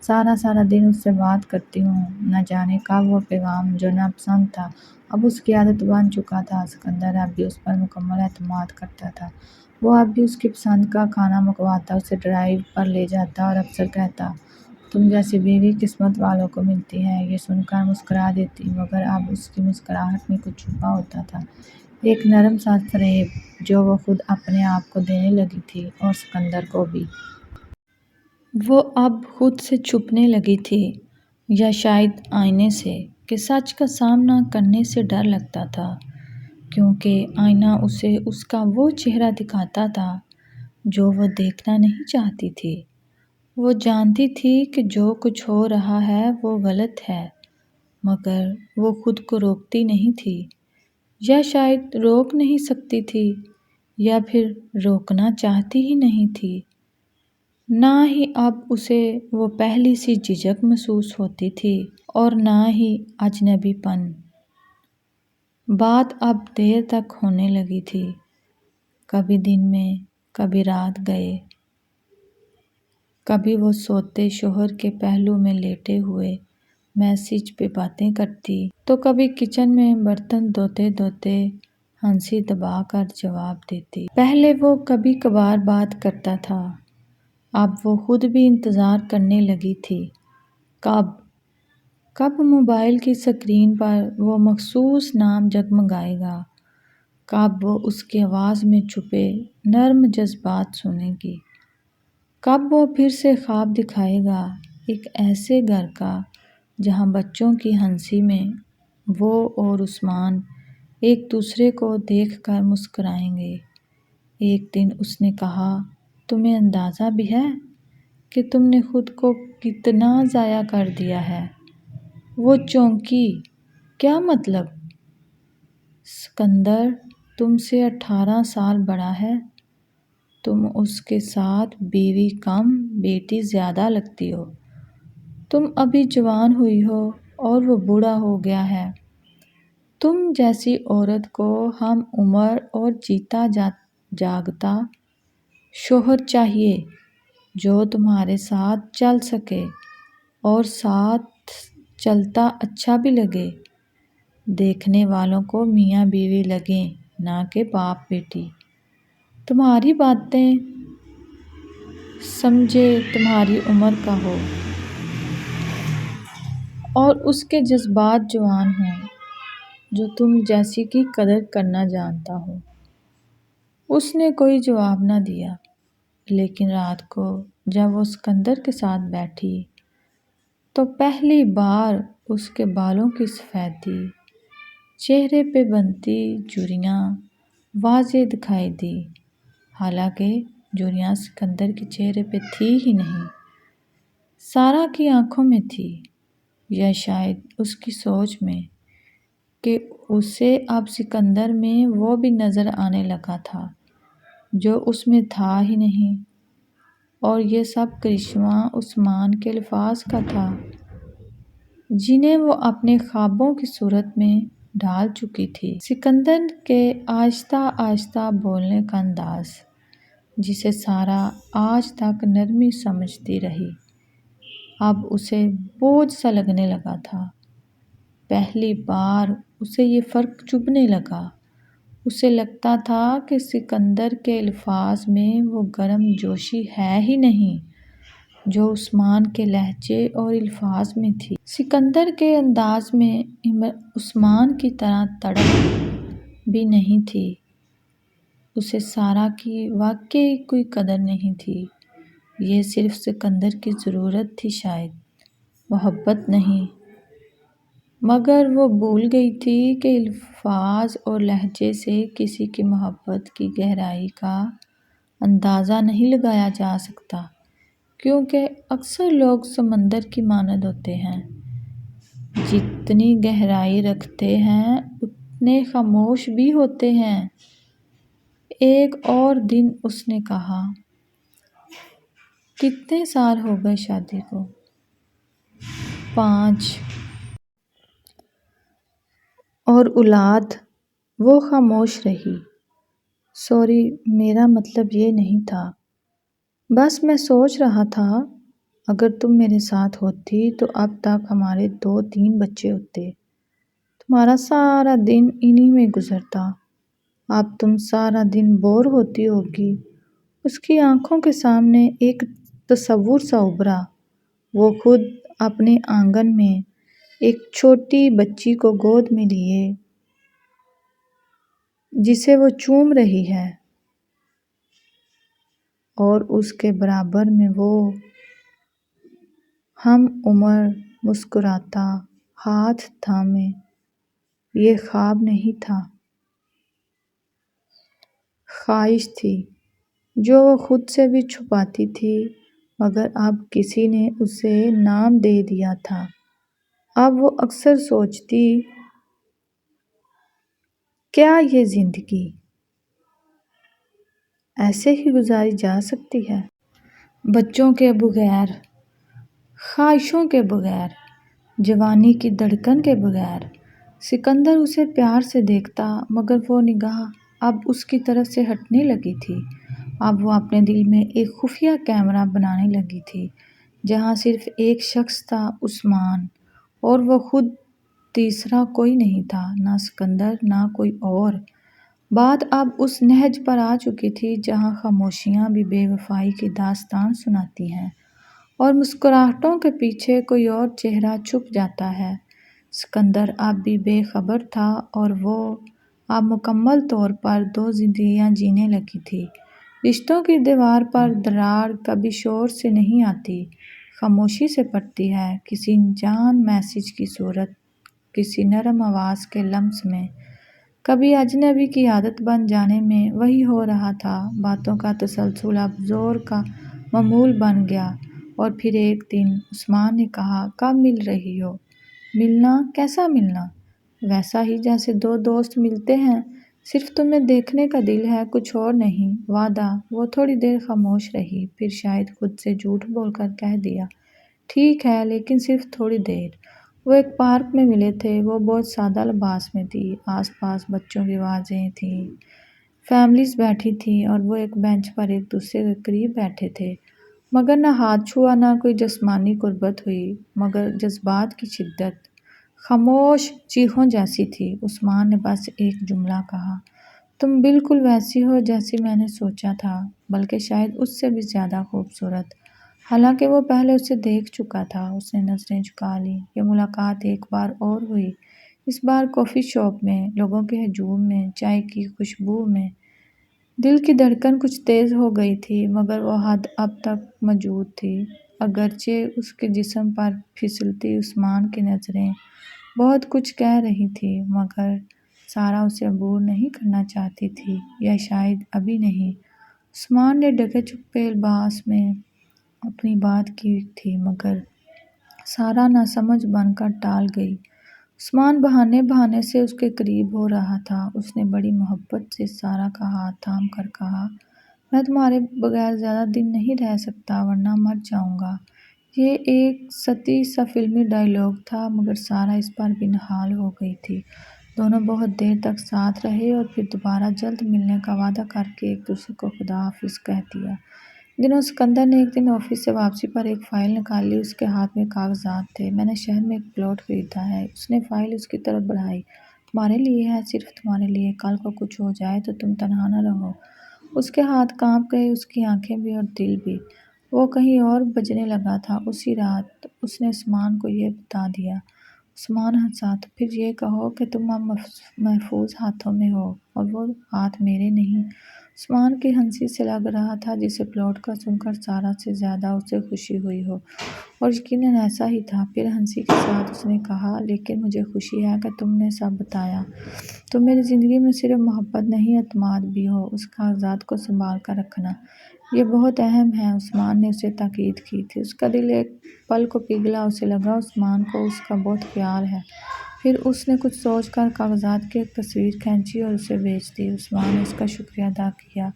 سارا دن اس سے بات کرتی ہوں، نہ جانے کب وہ پیغام جو ناپسند تھا اب اس کی عادت بن چکا تھا۔ اسکندر اب بھی اس پر مکمل اعتماد کرتا تھا۔ وہ اب بھی اس کی پسند کا کھانا منگواتا، اسے ڈرائیو پر لے جاتا اور اکثر کہتا، تم جیسی بیوی قسمت والوں کو ملتی ہے۔ یہ سن کر مسکرا دیتی، مگر اب اس کی مسکراہٹ میں کچھ چھپا ہوتا تھا، ایک نرم سا فریب جو وہ خود اپنے آپ کو دینے لگی تھی اور اسکندر کو بھی۔ وہ اب خود سے چھپنے لگی تھی، یا شاید آئینے سے، کہ سچ کا سامنا کرنے سے ڈر لگتا تھا، کیونکہ آئینہ اسے اس کا وہ چہرہ دکھاتا تھا جو وہ دیکھنا نہیں چاہتی تھی۔ وہ جانتی تھی کہ جو کچھ ہو رہا ہے وہ غلط ہے، مگر وہ خود کو روکتی نہیں تھی، یا شاید روک نہیں سکتی تھی، یا پھر روکنا چاہتی ہی نہیں تھی۔ نہ ہی اب اسے وہ پہلی سی جھجک محسوس ہوتی تھی اور نہ ہی اجنبی پن۔ بات اب دیر تک ہونے لگی تھی، کبھی دن میں، کبھی رات گئے، کبھی وہ سوتے شوہر کے پہلو میں لیٹے ہوئے میسج پہ باتیں کرتی تو کبھی کچن میں برتن دھوتے دھوتے ہنسی دبا کر جواب دیتی۔ پہلے وہ کبھی کبھار بات کرتا تھا، اب وہ خود بھی انتظار کرنے لگی تھی۔ کب موبائل کی اسکرین پر وہ مخصوص نام جگمگائے گا، کب وہ اس کی آواز میں چھپے نرم جذبات سنے گی، کب وہ پھر سے خواب دکھائے گا ایک ایسے گھر کا جہاں بچوں کی ہنسی میں وہ اور عثمان ایک دوسرے کو دیکھ کر مسکرائیں گے۔ ایک دن اس نے کہا، تمہیں اندازہ بھی ہے کہ تم نے خود کو کتنا ضائع کر دیا ہے؟ وہ چونکی، کیا مطلب؟ سکندر تم سے 18 سال بڑا ہے، تم اس کے ساتھ بیوی کم بیٹی زیادہ لگتی ہو، تم ابھی جوان ہوئی ہو اور وہ بوڑھا ہو گیا ہے۔ تم جیسی عورت کو ہم عمر اور جیتا جاگتا شوہر چاہیے جو تمہارے ساتھ چل سکے اور ساتھ چلتا اچھا بھی لگے، دیکھنے والوں کو میاں بیوی لگیں نہ کہ باپ بیٹی، تمہاری باتیں سمجھے تمہاری عمر کا ہو اور اس کے جذبات جوان ہوں، جو تم جیسی کی قدر کرنا جانتا ہو۔ اس نے کوئی جواب نہ دیا، لیکن رات کو جب وہ سکندر کے ساتھ بیٹھی تو پہلی بار اس کے بالوں کی سفیدی، چہرے پہ بنتی جھریاں واضح دکھائی دی، حالانکہ جھریاں سکندر کے چہرے پہ تھی ہی نہیں، سارا کی آنکھوں میں تھی، یا شاید اس کی سوچ میں کہ اسے اب سکندر میں وہ بھی نظر آنے لگا تھا جو اس میں تھا ہی نہیں، اور یہ سب کرشمہ عثمان کے الفاظ کا تھا جنہیں وہ اپنے خوابوں کی صورت میں ڈھال چکی تھی۔ سکندر کے آہستہ آہستہ بولنے کا انداز، جسے سارا آج تک نرمی سمجھتی رہی، اب اسے بوجھ سا لگنے لگا تھا۔ پہلی بار اسے یہ فرق چبھنے لگا، اسے لگتا تھا کہ سکندر کے الفاظ میں وہ گرم جوشی ہے ہی نہیں جو عثمان کے لہجے اور الفاظ میں تھی۔ سکندر کے انداز میں عثمان کی طرح تڑپ بھی نہیں تھی۔ اسے سارا کی واقعی کوئی قدر نہیں تھی، یہ صرف سکندر کی ضرورت تھی، شاید محبت نہیں۔ مگر وہ بھول گئی تھی کہ الفاظ اور لہجے سے کسی کی محبت کی گہرائی کا اندازہ نہیں لگایا جا سکتا، کیونکہ اکثر لوگ سمندر کی مانند ہوتے ہیں، جتنی گہرائی رکھتے ہیں اتنے خاموش بھی ہوتے ہیں۔ ایک اور دن اس نے کہا، کتنے سال ہو گئے شادی کو؟ 5۔ اور اولاد؟ وہ خاموش رہی۔ سوری، میرا مطلب یہ نہیں تھا، بس میں سوچ رہا تھا اگر تم میرے ساتھ ہوتی تو اب تک ہمارے 2-3 بچے ہوتے، تمہارا سارا دن انہی میں گزرتا، اب تم سارا دن بور ہوتی ہوگی۔ اس کی آنکھوں کے سامنے ایک تصور سا ابھرا، وہ خود اپنے آنگن میں ایک چھوٹی بچی کو گود میں لیے جسے وہ چوم رہی ہے، اور اس کے برابر میں وہ ہم عمر مسکراتا ہاتھ تھامے۔ یہ خواب نہیں تھا، خواہش تھی جو وہ خود سے بھی چھپاتی تھی، مگر اب کسی نے اسے نام دے دیا تھا۔ اب وہ اکثر سوچتی، کیا یہ زندگی ایسے ہی گزاری جا سکتی ہے؟ بچوں کے بغیر، خواہشوں کے بغیر، جوانی کی دھڑکن کے بغیر۔ سکندر اسے پیار سے دیکھتا مگر وہ نگاہ اب اس کی طرف سے ہٹنے لگی تھی۔ اب وہ اپنے دل میں ایک خفیہ کیمرہ بنانے لگی تھی جہاں صرف ایک شخص تھا، عثمان، اور وہ خود، تیسرا کوئی نہیں تھا، نہ سکندر نہ کوئی اور۔ بات اب اس نہج پر آ چکی تھی جہاں خاموشیاں بھی بے وفائی کی داستان سناتی ہیں اور مسکراہٹوں کے پیچھے کوئی اور چہرہ چھپ جاتا ہے۔ سکندر اب بھی بے خبر تھا اور وہ اب مکمل طور پر دو زندگیاں جینے لگی تھی۔ رشتوں کی دیوار پر دراڑ کبھی شور سے نہیں آتی، خاموشی سے پڑتی ہے، کسی انجان میسج کی صورت، کسی نرم آواز کے لمس میں، کبھی اجنبی کی عادت بن جانے میں۔ وہی ہو رہا تھا، باتوں کا تسلسل اب زور کا معمول بن گیا۔ اور پھر ایک دن عثمان نے کہا، کب مل رہی ہو؟ ملنا؟ کیسا ملنا؟ ویسا ہی جیسے دو دوست ملتے ہیں، صرف تمہیں دیکھنے کا دل ہے، کچھ اور نہیں، وعدہ۔ وہ تھوڑی دیر خاموش رہی، پھر شاید خود سے جھوٹ بول کر کہہ دیا، ٹھیک ہے، لیکن صرف تھوڑی دیر۔ وہ ایک پارک میں ملے تھے۔ وہ بہت سادہ لباس میں تھی، آس پاس بچوں کی آوازیں تھیں، فیملیز بیٹھی تھیں اور وہ ایک بینچ پر ایک دوسرے کے قریب بیٹھے تھے، مگر نہ ہاتھ چھوا، نہ کوئی جسمانی قربت ہوئی، مگر جذبات کی شدت خاموش چیخوں جیسی تھی۔ عثمان نے بس ایک جملہ کہا، تم بالکل ویسی ہو جیسی میں نے سوچا تھا، بلکہ شاید اس سے بھی زیادہ خوبصورت۔ حالانکہ وہ پہلے اسے دیکھ چکا تھا۔ اس نے نظریں جھکا لیں۔ یہ ملاقات ایک بار اور ہوئی، اس بار کافی شاپ میں، لوگوں کے ہجوم میں، چائے کی خوشبو میں۔ دل کی دھڑکن کچھ تیز ہو گئی تھی، مگر وہ حد اب تک موجود تھی، اگرچہ اس کے جسم پر پھسلتی عثمان کی نظریں بہت کچھ کہہ رہی تھیں، مگر سارا اسے عبور نہیں کرنا چاہتی تھی، یا شاید ابھی نہیں۔ عثمان نے ڈھکے چھپے لباس میں اپنی بات کی تھی، مگر سارا ناسمجھ بن کر ٹال گئی۔ عثمان بہانے سے اس کے قریب ہو رہا تھا۔ اس نے بڑی محبت سے سارا کا ہاتھ تھام کر کہا، میں تمہارے بغیر زیادہ دن نہیں رہ سکتا، ورنہ مر جاؤں گا۔ یہ ایک سطحی سا فلمی ڈائیلاگ تھا، مگر سارا اس پر بھی نہال ہو گئی تھی۔ دونوں بہت دیر تک ساتھ رہے اور پھر دوبارہ جلد ملنے کا وعدہ کر کے ایک دوسرے کو خدا حافظ کہہ دیا۔ دنوں سکندر نے ایک دن آفس سے واپسی پر ایک فائل نکال لی۔ اس کے ہاتھ میں کاغذات تھے۔ میں نے شہر میں ایک پلاٹ خریدا ہے۔ اس نے فائل اس کی طرف بڑھائی۔ تمہارے لیے ہے، صرف تمہارے لیے، کل کو کچھ ہو جائے تو تم تنہا نہ رہو۔ اس کے ہاتھ کانپ گئے، اس کی آنکھیں بھی اور دل بھی۔ وہ کہیں اور بجنے لگا تھا۔ اسی رات اس نے عثمان کو یہ بتا دیا۔ عثمان ہنسا، تو پھر یہ کہو کہ تم اب محفوظ ہاتھوں میں ہو، اور وہ ہاتھ میرے نہیں۔ عثمان کی ہنسی سے لگ رہا تھا جسے پلاٹ کا سن کر سارا سے زیادہ اسے خوشی ہوئی ہو، اور یقیناً ایسا ہی تھا۔ پھر ہنسی کے ساتھ اس نے کہا، لیکن مجھے خوشی ہے کہ تم نے سب بتایا۔ تم میری زندگی میں صرف محبت نہیں، اعتماد بھی ہو۔ اس کاغذات کو سنبھال کر رکھنا، یہ بہت اہم ہے۔ عثمان نے اسے تاکید کی تھی۔ اس کا دل ایک پل کو پگھلا، اسے لگا عثمان کو اس کا بہت خیال ہے۔ پھر اس نے کچھ سوچ کر کاغذات کی ایک تصویر کھینچی اور اسے بھیج دی۔ عثمان نے اس کا شکریہ ادا کیا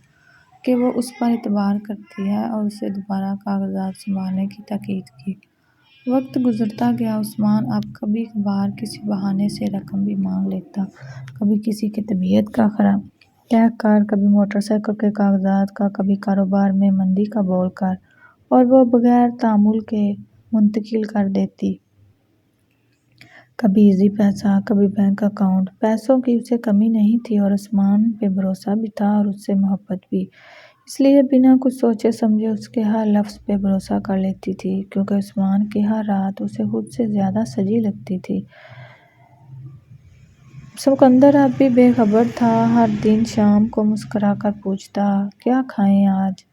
کہ وہ اس پر اعتبار کرتی ہے، اور اسے دوبارہ کاغذات سنبھالنے کی تاکید کی۔ وقت گزرتا گیا۔ عثمان اب کبھی کبھار کسی بہانے سے رقم بھی مانگ لیتا، کبھی کسی کی طبیعت کا خراب کہہ کر، کبھی موٹر سائیکل کے کاغذات کا، کبھی کاروبار میں مندی کا بول کر، اور وہ بغیر تعامل کے منتقل کر دیتی۔ کبھی ایزی پیسہ، کبھی بینک اکاؤنٹ۔ پیسوں کی اسے کمی نہیں تھی، اور عثمان پہ بھروسہ بھی تھا اور اس سے محبت بھی، اس لیے بنا کچھ سوچے سمجھے اس کے ہر لفظ پہ بھروسہ کر لیتی تھی، کیونکہ عثمان کی ہر رات اسے خود سے زیادہ سجی لگتی تھی۔ سکندر اب بھی بے خبر تھا۔ ہر دن شام کو مسکرا کر پوچھتا، کیا کھائیں آج؟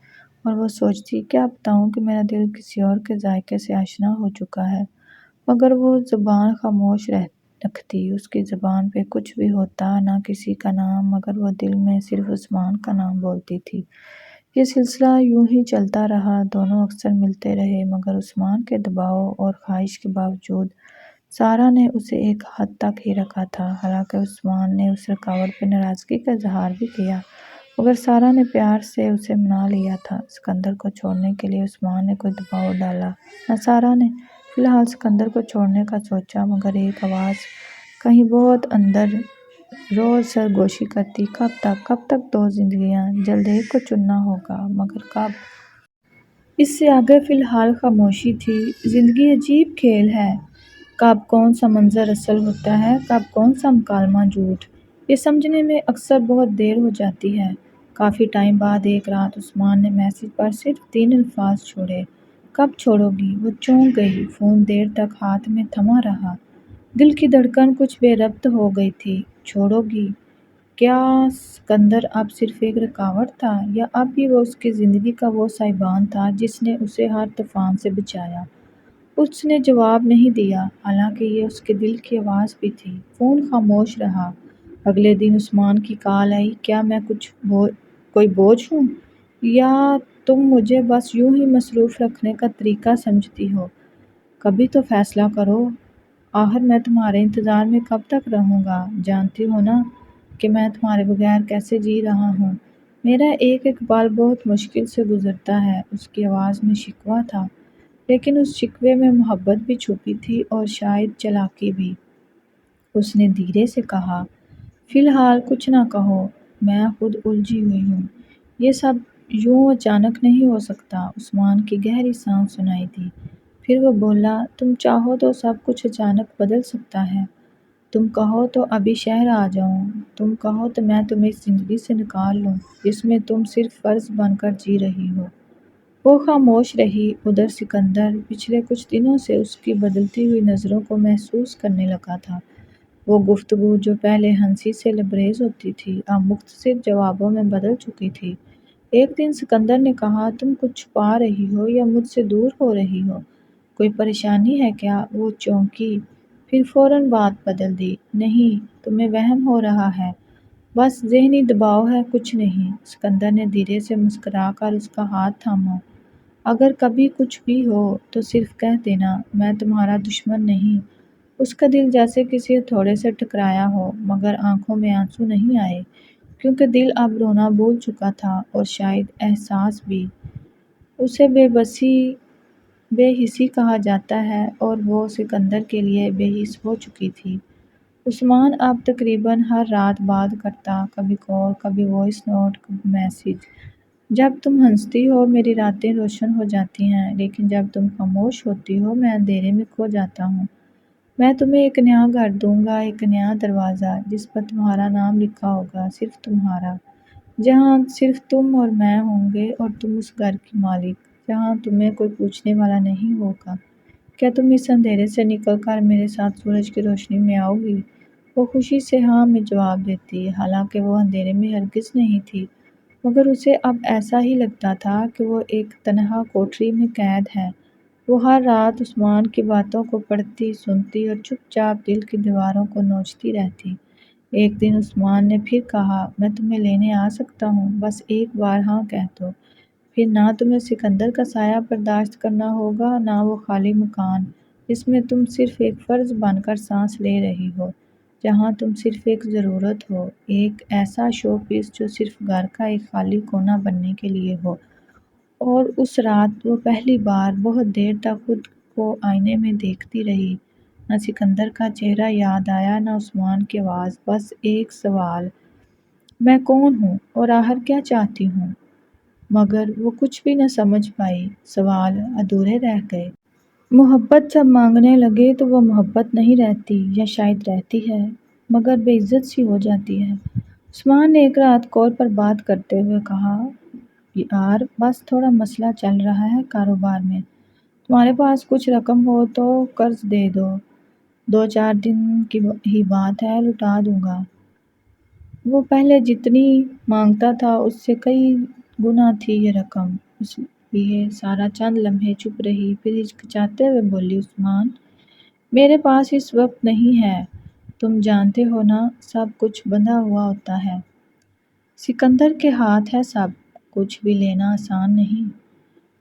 اور وہ سوچتی، کیا بتاؤں کہ میرا دل کسی اور کے ذائقے سے آشنا ہو چکا ہے، مگر وہ زبان خاموش رکھتی۔ اس کی زبان پہ کچھ بھی ہوتا، نہ کسی کا نام، مگر وہ دل میں صرف عثمان کا نام بولتی تھی۔ یہ سلسلہ یوں ہی چلتا رہا۔ دونوں اکثر ملتے رہے، مگر عثمان کے دباؤ اور خواہش کے باوجود سارا نے اسے ایک حد تک ہی رکھا تھا۔ حالانکہ عثمان نے اس رکاوٹ پہ ناراضگی کا اظہار بھی کیا، مگر سارا نے پیار سے اسے منا لیا تھا۔ سکندر کو چھوڑنے کے لیے عثمان نے کوئی دباؤ ڈالا نہ سارا نے۔ فی الحال سکندر کو چھوڑنے کا سوچا، مگر ایک آواز کہیں بہت اندر روز سرگوشی کرتی، کب تک دو زندگیاں، جلد ایک کو چننا ہوگا، مگر کب؟ اس سے آگے فی الحال خاموشی تھی۔ زندگی عجیب کھیل ہے، کب کون سا منظر اصل ہوتا ہے، کب کون سا مکالمہ جھوٹ، یہ سمجھنے میں اکثر بہت دیر ہو جاتی ہے۔ کافی ٹائم بعد ایک رات عثمان نے میسج پر صرف 3 الفاظ چھوڑے، کب چھوڑو گی؟ وہ چونک گئی۔ فون دیر تک ہاتھ میں تھما رہا، دل کی دھڑکن کچھ بے ربط ہو گئی تھی۔ چھوڑو گی؟ کیا سکندر اب صرف ایک رکاوٹ تھا، یا اب بھی وہ اس کی زندگی کا وہ صاحبان تھا جس نے اسے ہر طوفان سے بچایا؟ اس نے جواب نہیں دیا، حالانکہ یہ اس کے دل کی آواز بھی تھی۔ فون خاموش رہا۔ اگلے دن عثمان کی کال آئی، کیا میں کوئی بوجھ ہوں، یا تم مجھے بس یوں ہی مصروف رکھنے کا طریقہ سمجھتی ہو؟ کبھی تو فیصلہ کرو، آخر میں تمہارے انتظار میں کب تک رہوں گا؟ جانتی ہو نا کہ میں تمہارے بغیر کیسے جی رہا ہوں؟ میرا ایک اقبال بہت مشکل سے گزرتا ہے۔ اس کی آواز میں شکوہ تھا، لیکن اس شکوے میں محبت بھی چھپی تھی اور شاید چالاکی بھی۔ اس نے دھیرے سے کہا، فی الحال کچھ نہ کہو، میں خود الجھی ہوئی ہوں، یہ سب یوں اچانک نہیں ہو سکتا۔ عثمان کی گہری سانس سنائی دی، پھر وہ بولا، تم چاہو تو سب کچھ اچانک بدل سکتا ہے۔ تم کہو تو ابھی شہر آ جاؤں، تم کہو تو میں تمہیں اس زندگی سے نکال لوں جس میں تم صرف فرض بن کر جی رہی ہو۔ وہ خاموش رہی۔ ادھر سکندر پچھلے کچھ دنوں سے اس کی بدلتی ہوئی نظروں کو محسوس کرنے لگا تھا۔ وہ گفتگو جو پہلے ہنسی سے لبریز ہوتی تھی، اب مختصر جوابوں میں بدل چکی تھی۔ ایک دن سکندر نے کہا، تم کچھ چھپا رہی ہو یا مجھ سے دور ہو رہی ہو؟ کوئی پریشانی ہے کیا؟ وہ چونکی، پھر فوراً بات بدل دی، نہیں، تمہیں وہم ہو رہا ہے، بس ذہنی دباؤ ہے، کچھ نہیں۔ سکندر نے دھیرے سے مسکرا کر اس کا ہاتھ تھاما، اگر کبھی کچھ بھی ہو تو صرف کہہ دینا، میں تمہارا دشمن نہیں۔ اس کا دل جیسے کسی ہتھوڑے سے ٹکرایا ہو، مگر آنکھوں میں آنسو نہیں آئے، کیونکہ دل اب رونا بھول چکا تھا، اور شاید احساس بھی۔ اسے بے حسی کہا جاتا ہے، اور وہ سکندر کے لیے بے حس ہو چکی تھی۔ عثمان اب تقریباً ہر رات بات کرتا، کبھی کال، کبھی وائس نوٹ، کبھی میسج۔ جب تم ہنستی ہو میری راتیں روشن ہو جاتی ہیں، لیکن جب تم خاموش ہوتی ہو میں اندھیرے میں کھو جاتا ہوں۔ میں تمہیں ایک نیا گھر دوں گا، ایک نیا دروازہ جس پر تمہارا نام لکھا ہوگا، صرف تمہارا، جہاں صرف تم اور میں ہوں گے، اور تم اس گھر کی مالک، جہاں تمہیں کوئی پوچھنے والا نہیں ہوگا، کیا تم اس اندھیرے سے نکل کر میرے ساتھ سورج کی روشنی میں آؤ گی؟ وہ خوشی سے ہاں میں جواب دیتی، حالانکہ وہ اندھیرے میں ہرگز نہیں تھی، مگر اسے اب ایسا ہی لگتا تھا کہ وہ ایک تنہا کوٹری میں قید ہے۔ وہ ہر رات عثمان کی باتوں کو پڑھتی، سنتی اور چپ چاپ دل کی دیواروں کو نوچتی رہتی۔ ایک دن عثمان نے پھر کہا، میں تمہیں لینے آ سکتا ہوں، بس ایک بار ہاں کہہ دو، پھر نہ تمہیں سکندر کا سایہ برداشت کرنا ہوگا، نہ وہ خالی مکان جس میں تم صرف ایک فرض بن کر سانس لے رہی ہو، جہاں تم صرف ایک ضرورت ہو، ایک ایسا شو پیس جو صرف گھر کا ایک خالی کونا بننے کے لیے ہو۔ اور اس رات وہ پہلی بار بہت دیر تک خود کو آئینے میں دیکھتی رہی۔ نہ سکندر کا چہرہ یاد آیا، نہ عثمان کی آواز، بس ایک سوال، میں کون ہوں اور آخر کیا چاہتی ہوں؟ مگر وہ کچھ بھی نہ سمجھ پائی، سوال ادھورے رہ گئے۔ محبت جب مانگنے لگے تو وہ محبت نہیں رہتی، یا شاید رہتی ہے، مگر بے عزت سی ہو جاتی ہے۔ عثمان نے ایک رات کال پر بات کرتے ہوئے کہا، یار بس تھوڑا مسئلہ چل رہا ہے کاروبار میں، تمہارے پاس کچھ رقم ہو تو قرض دے دو، 2-4 دن کی ہی بات ہے، لوٹا دوں گا۔ وہ پہلے جتنی مانگتا تھا اس سے کئی گنا تھی یہ رقم، اس لیے سارا چند لمحے چپ رہی، پھر ہچکچاتے ہوئے بولی، عثمان میرے پاس اس وقت نہیں ہے، تم جانتے ہو نا سب کچھ بندھا ہوا ہوتا ہے، سکندر کے ہاتھ ہے سب، کچھ بھی لینا آسان نہیں۔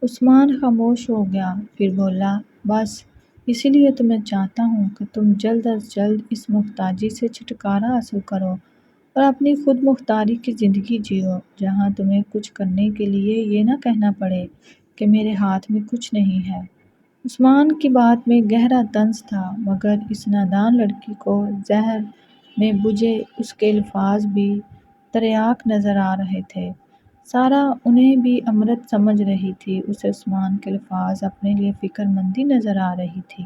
عثمان خاموش ہو گیا، پھر بولا، بس اسی لیے تو میں چاہتا ہوں کہ تم جلد از جلد اس محتاجی سے چھٹکارا حاصل کرو، اور اپنی خود مختاری کی زندگی جیو، جہاں تمہیں کچھ کرنے کے لیے یہ نہ کہنا پڑے کہ میرے ہاتھ میں کچھ نہیں ہے۔ عثمان کی بات میں گہرا طنز تھا، مگر اس نادان لڑکی کو زہر میں بجھے اس کے الفاظ بھی تریاک نظر آ رہے تھے۔ سارا انہیں بھی امرت سمجھ رہی تھی، اسے عثمان کے الفاظ اپنے لیے فکر مندی نظر آ رہی تھی۔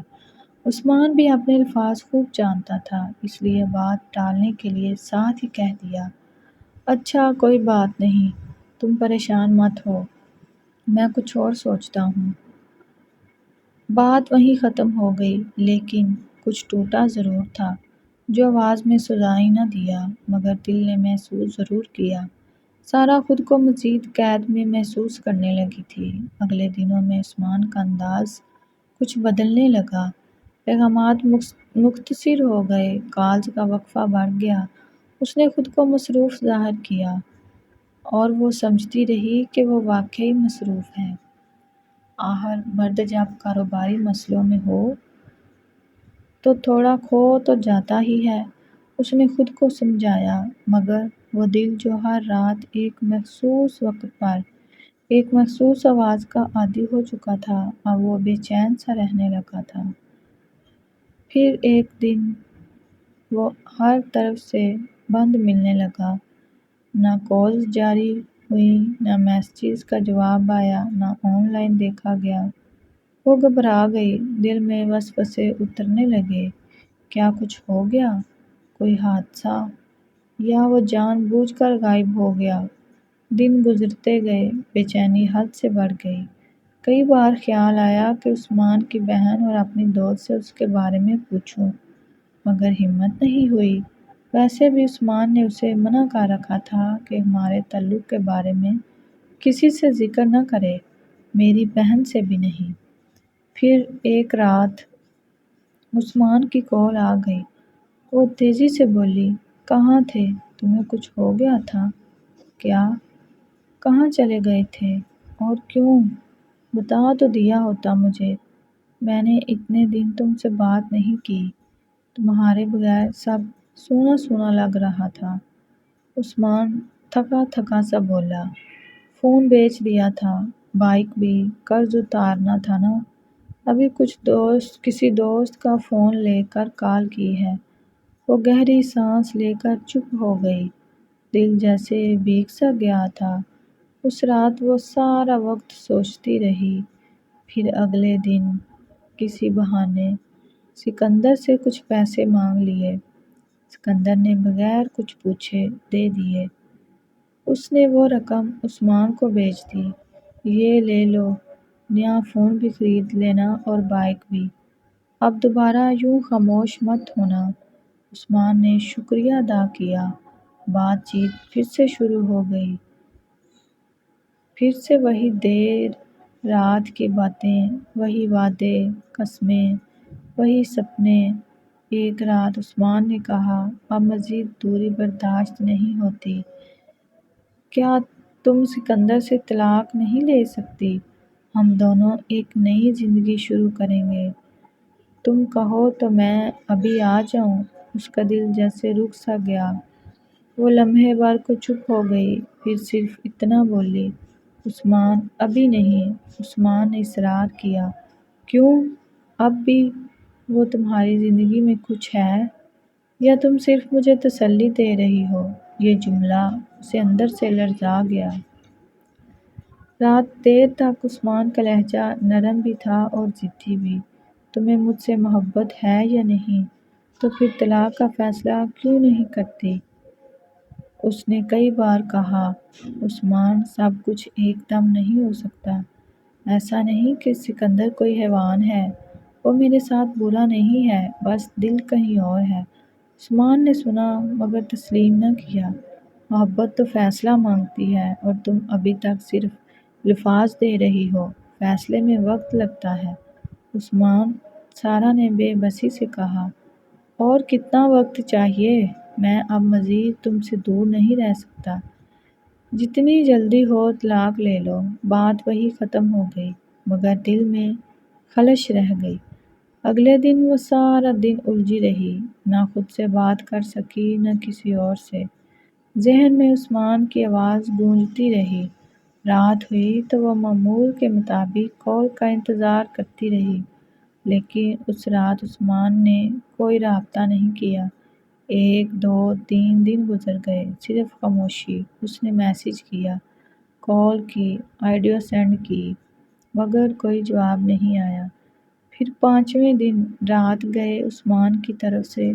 عثمان بھی اپنے الفاظ خوب جانتا تھا، اس لیے بات ٹالنے کے لیے ساتھ ہی کہہ دیا، اچھا کوئی بات نہیں، تم پریشان مت ہو، میں کچھ اور سوچتا ہوں۔ بات وہیں ختم ہو گئی، لیکن کچھ ٹوٹا ضرور تھا، جو آواز میں سنائی نہ دیا، مگر دل نے محسوس ضرور کیا۔ سارا خود کو مزید قید میں محسوس کرنے لگی تھی۔ اگلے دنوں میں عثمان کا انداز کچھ بدلنے لگا، پیغامات مختصر ہو گئے، کالز کا وقفہ بڑھ گیا۔ اس نے خود کو مصروف ظاہر کیا اور وہ سمجھتی رہی کہ وہ واقعی مصروف ہے۔ آخر مرد جب کاروباری مسئلوں میں ہو تو تھوڑا کھو تو جاتا ہی ہے، اس نے خود کو سمجھایا، مگر وہ دل جو ہر رات ایک مخصوص وقت پر ایک مخصوص آواز کا عادی ہو چکا تھا، اب وہ بے چین سا رہنے لگا تھا۔ پھر ایک دن وہ ہر طرف سے بند ملنے لگا، نہ کالز جاری ہوئیں، نہ میسیجز کا جواب آیا، نہ آن لائن دیکھا گیا۔ وہ گھبرا گئی، دل میں وسوسے اترنے لگے، کیا کچھ ہو گیا، کوئی حادثہ، یا وہ جان بوجھ کر غائب ہو گیا؟ دن گزرتے گئے، بے چینی حد سے بڑھ گئی۔ کئی بار خیال آیا کہ عثمان کی بہن اور اپنی دوست سے اس کے بارے میں پوچھوں، مگر ہمت نہیں ہوئی۔ ویسے بھی عثمان نے اسے منع کر رکھا تھا کہ ہمارے تعلق کے بارے میں کسی سے ذکر نہ کرے، میری بہن سے بھی نہیں۔ پھر ایک رات عثمان کی کال آ گئی، وہ تیزی سے بولی، کہاں تھے، تمہیں کچھ ہو گیا تھا کیا؟ کہاں چلے گئے تھے اور کیوں؟ بتا تو دیا ہوتا مجھے، میں نے اتنے دن تم سے بات نہیں کی، تمہارے بغیر سب سونا سونا لگ رہا تھا۔ عثمان تھکا تھکا سا بولا، فون بیچ دیا تھا، بائیک بھی، قرض اتارنا تھا نا، ابھی کسی دوست کا فون لے کر کال کی ہے۔ وہ گہری سانس لے کر چپ ہو گئی، دل جیسے بھیگ سا گیا تھا۔ اس رات وہ سارا وقت سوچتی رہی، پھر اگلے دن کسی بہانے سکندر سے کچھ پیسے مانگ لیے۔ سکندر نے بغیر کچھ پوچھے دے دیے۔ اس نے وہ رقم عثمان کو بھیج دی، یہ لے لو، نیا فون بھی خرید لینا اور بائیک بھی، اب دوبارہ یوں خاموش مت ہونا۔ عثمان نے شکریہ ادا کیا، بات چیت پھر سے شروع ہو گئی، پھر سے وہی دیر رات کی باتیں، وہی وعدے، قسمیں، وہی سپنے۔ ایک رات عثمان نے کہا، اب مزید دوری برداشت نہیں ہوتی، کیا تم سکندر سے طلاق نہیں لے سکتی؟ ہم دونوں ایک نئی زندگی شروع کریں گے، تم کہو تو میں ابھی آ جاؤں۔ اس کا دل جیسے رک سا گیا، وہ لمحے بھر کو چپ ہو گئی، پھر صرف اتنا بولی، عثمان ابھی نہیں۔ عثمان نے اصرار کیا، کیوں؟ اب بھی وہ تمہاری زندگی میں کچھ ہے، یا تم صرف مجھے تسلی دے رہی ہو؟ یہ جملہ اسے اندر سے لرزا گیا۔ رات دیر تک عثمان کا لہجہ نرم بھی تھا اور ضدی بھی، تمہیں مجھ سے محبت ہے یا نہیں؟ تو پھر طلاق کا فیصلہ کیوں نہیں کرتی؟ اس نے کئی بار کہا، عثمان سب کچھ ایک دم نہیں ہو سکتا، ایسا نہیں کہ سکندر کوئی حیوان ہے، وہ میرے ساتھ برا نہیں ہے، بس دل کہیں اور ہے۔ عثمان نے سنا مگر تسلیم نہ کیا، محبت تو فیصلہ مانگتی ہے اور تم ابھی تک صرف الفاظ دے رہی ہو، فیصلے میں وقت لگتا ہے۔ عثمان، سارا نے بے بسی سے کہا، اور کتنا وقت چاہیے؟ میں اب مزید تم سے دور نہیں رہ سکتا، جتنی جلدی ہو طلاق لے لو۔ بات وہی ختم ہو گئی، مگر دل میں خلش رہ گئی۔ اگلے دن وہ سارا دن الجھی رہی، نہ خود سے بات کر سکی، نہ کسی اور سے۔ ذہن میں عثمان کی آواز گونجتی رہی۔ رات ہوئی تو وہ معمول کے مطابق کال کا انتظار کرتی رہی، لیکن اس رات عثمان نے کوئی رابطہ نہیں کیا۔ 1 2 3 دن گزر گئے، صرف خاموشی۔ اس نے میسج کیا، کال کی، آڈیو سینڈ کی، مگر کوئی جواب نہیں آیا۔ پھر 5ویں دن رات گئے، عثمان کی طرف سے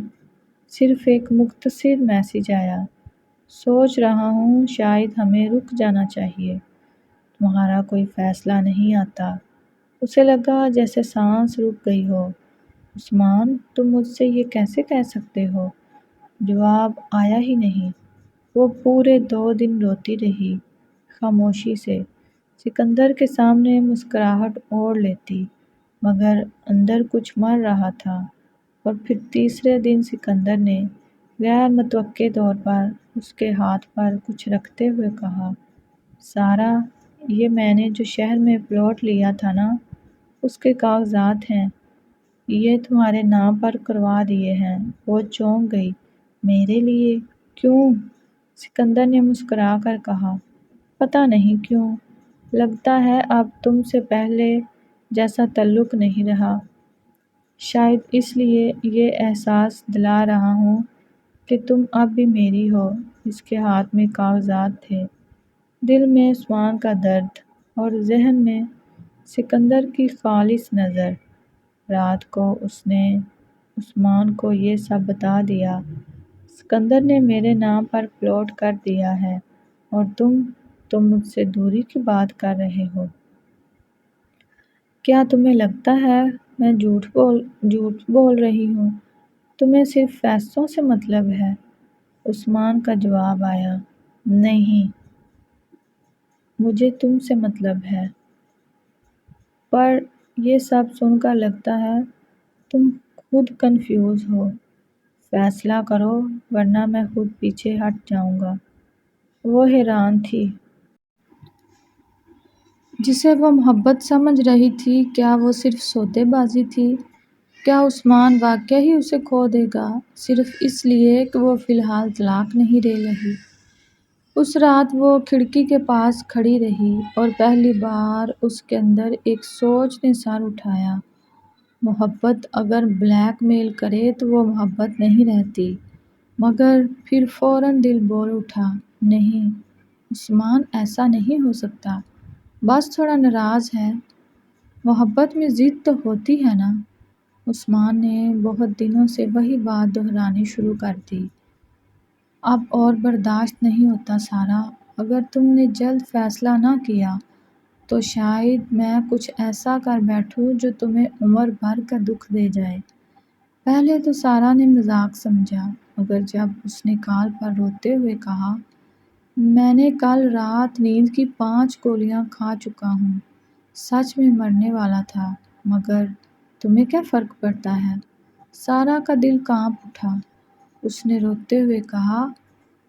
صرف ایک مختصر میسج آیا، سوچ رہا ہوں شاید ہمیں رک جانا چاہیے، تمہارا کوئی فیصلہ نہیں آتا۔ اسے لگا جیسے سانس رک گئی ہو۔ عثمان، تم مجھ سے یہ کیسے کہہ سکتے ہو؟ جواب آیا ہی نہیں۔ وہ پورے 2 دن روتی رہی، خاموشی سے، سکندر کے سامنے مسکراہٹ اوڑھ لیتی، مگر اندر کچھ مر رہا تھا۔ اور پھر تیسرے دن سکندر نے غیر متوقع طور پر اس کے ہاتھ پر کچھ رکھتے ہوئے کہا، سارہ، یہ میں نے جو شہر میں پلاٹ لیا تھا نا، اس کے کاغذات ہیں، یہ تمہارے نام پر کروا دیے ہیں۔ وہ چونک گئی۔ میرے لیے؟ کیوں؟ سکندر نے مسکرا کر کہا، پتہ نہیں کیوں، لگتا ہے اب تم سے پہلے جیسا تعلق نہیں رہا، شاید اس لیے یہ احساس دلا رہا ہوں کہ تم اب بھی میری ہو۔ اس کے ہاتھ میں کاغذات تھے، دل میں عثمان کا درد اور ذہن میں سکندر کی خالص نظر۔ رات کو اس نے عثمان کو یہ سب بتا دیا، سکندر نے میرے نام پر پلاٹ کر دیا ہے اور تم مجھ سے دوری کی بات کر رہے ہو۔ کیا تمہیں لگتا ہے میں جھوٹ بول رہی ہوں؟ تمہیں صرف فیصلوں سے مطلب ہے۔ عثمان کا جواب آیا، نہیں، مجھے تم سے مطلب ہے۔ پر یہ سب سن کر لگتا ہے تم خود کنفیوز ہو۔ فیصلہ کرو ورنہ میں خود پیچھے ہٹ جاؤں گا۔ وہ حیران تھی۔ جسے وہ محبت سمجھ رہی تھی، کیا وہ صرف سودے بازی تھی؟ کیا عثمان واقعی اسے کھو دے گا، صرف اس لیے کہ وہ فی الحال طلاق نہیں لے رہی؟ اس رات وہ کھڑکی کے پاس کھڑی رہی اور پہلی بار اس کے اندر ایک سوچ نے سر اٹھایا، محبت اگر بلیک میل کرے تو وہ محبت نہیں رہتی۔ مگر پھر فوراً دل بول اٹھا، نہیں، عثمان ایسا نہیں ہو سکتا، بس تھوڑا ناراض ہے، محبت میں ضد تو ہوتی ہے نا۔ عثمان نے بہت دنوں سے وہی بات دہرانی شروع کر دی، اب اور برداشت نہیں ہوتا سارہ، اگر تم نے جلد فیصلہ نہ کیا تو شاید میں کچھ ایسا کر بیٹھوں جو تمہیں عمر بھر کا دکھ دے جائے۔ پہلے تو سارہ نے مذاق سمجھا، مگر جب اس نے کال پر روتے ہوئے کہا، میں نے کل رات نیند کی 5 گولیاں کھا چکا ہوں، سچ میں مرنے والا تھا، مگر تمہیں کیا فرق پڑتا ہے؟ سارہ کا دل کانپ اٹھا۔ اس نے روتے ہوئے کہا،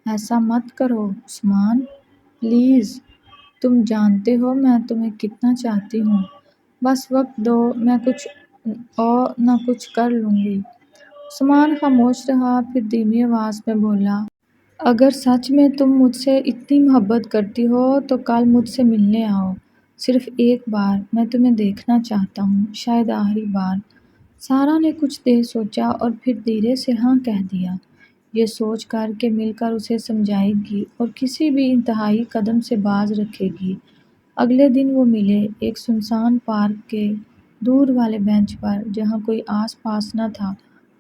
ایسا مت کرو عثمان، پلیز، تم جانتے ہو میں تمہیں کتنا چاہتی ہوں، بس وقت دو، میں کچھ نہ کچھ کر لوں گی۔ عثمان خاموش رہا، پھر دھیمی آواز میں بولا، اگر سچ میں تم مجھ سے اتنی محبت کرتی ہو تو کل مجھ سے ملنے آؤ، صرف ایک بار، میں تمہیں دیکھنا چاہتا ہوں، شاید آخری بار۔ سارہ نے کچھ دیر سوچا اور پھر دھیرے سے ہاں کہہ دیا، یہ سوچ کر کہ مل کر اسے سمجھائے گی اور کسی بھی انتہائی قدم سے باز رکھے گی۔ اگلے دن وہ ملے، ایک سنسان پارک کے دور والے بینچ پر، جہاں کوئی آس پاس نہ تھا۔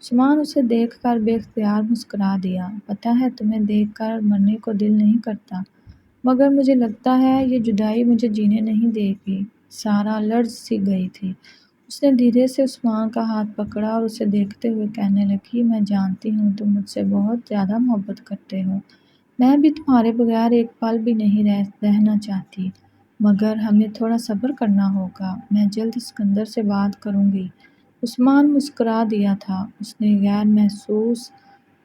عثمان اسے دیکھ کر بے اختیار مسکرا دیا، پتہ ہے تمہیں دیکھ کر مرنے کو دل نہیں کرتا، مگر مجھے لگتا ہے یہ جدائی مجھے جینے نہیں دے گی۔ سارہ لرز سی گئی تھی۔ اس نے دھیرے سے عثمان کا ہاتھ پکڑا اور اسے دیکھتے ہوئے کہنے لگی، میں جانتی ہوں تم مجھ سے بہت زیادہ محبت کرتے ہو، میں بھی تمہارے بغیر ایک پل بھی نہیں رہنا چاہتی، مگر ہمیں تھوڑا صبر کرنا ہوگا، میں جلد سکندر سے بات کروں گی۔ عثمان مسکرا دیا تھا۔ اس نے غیر محسوس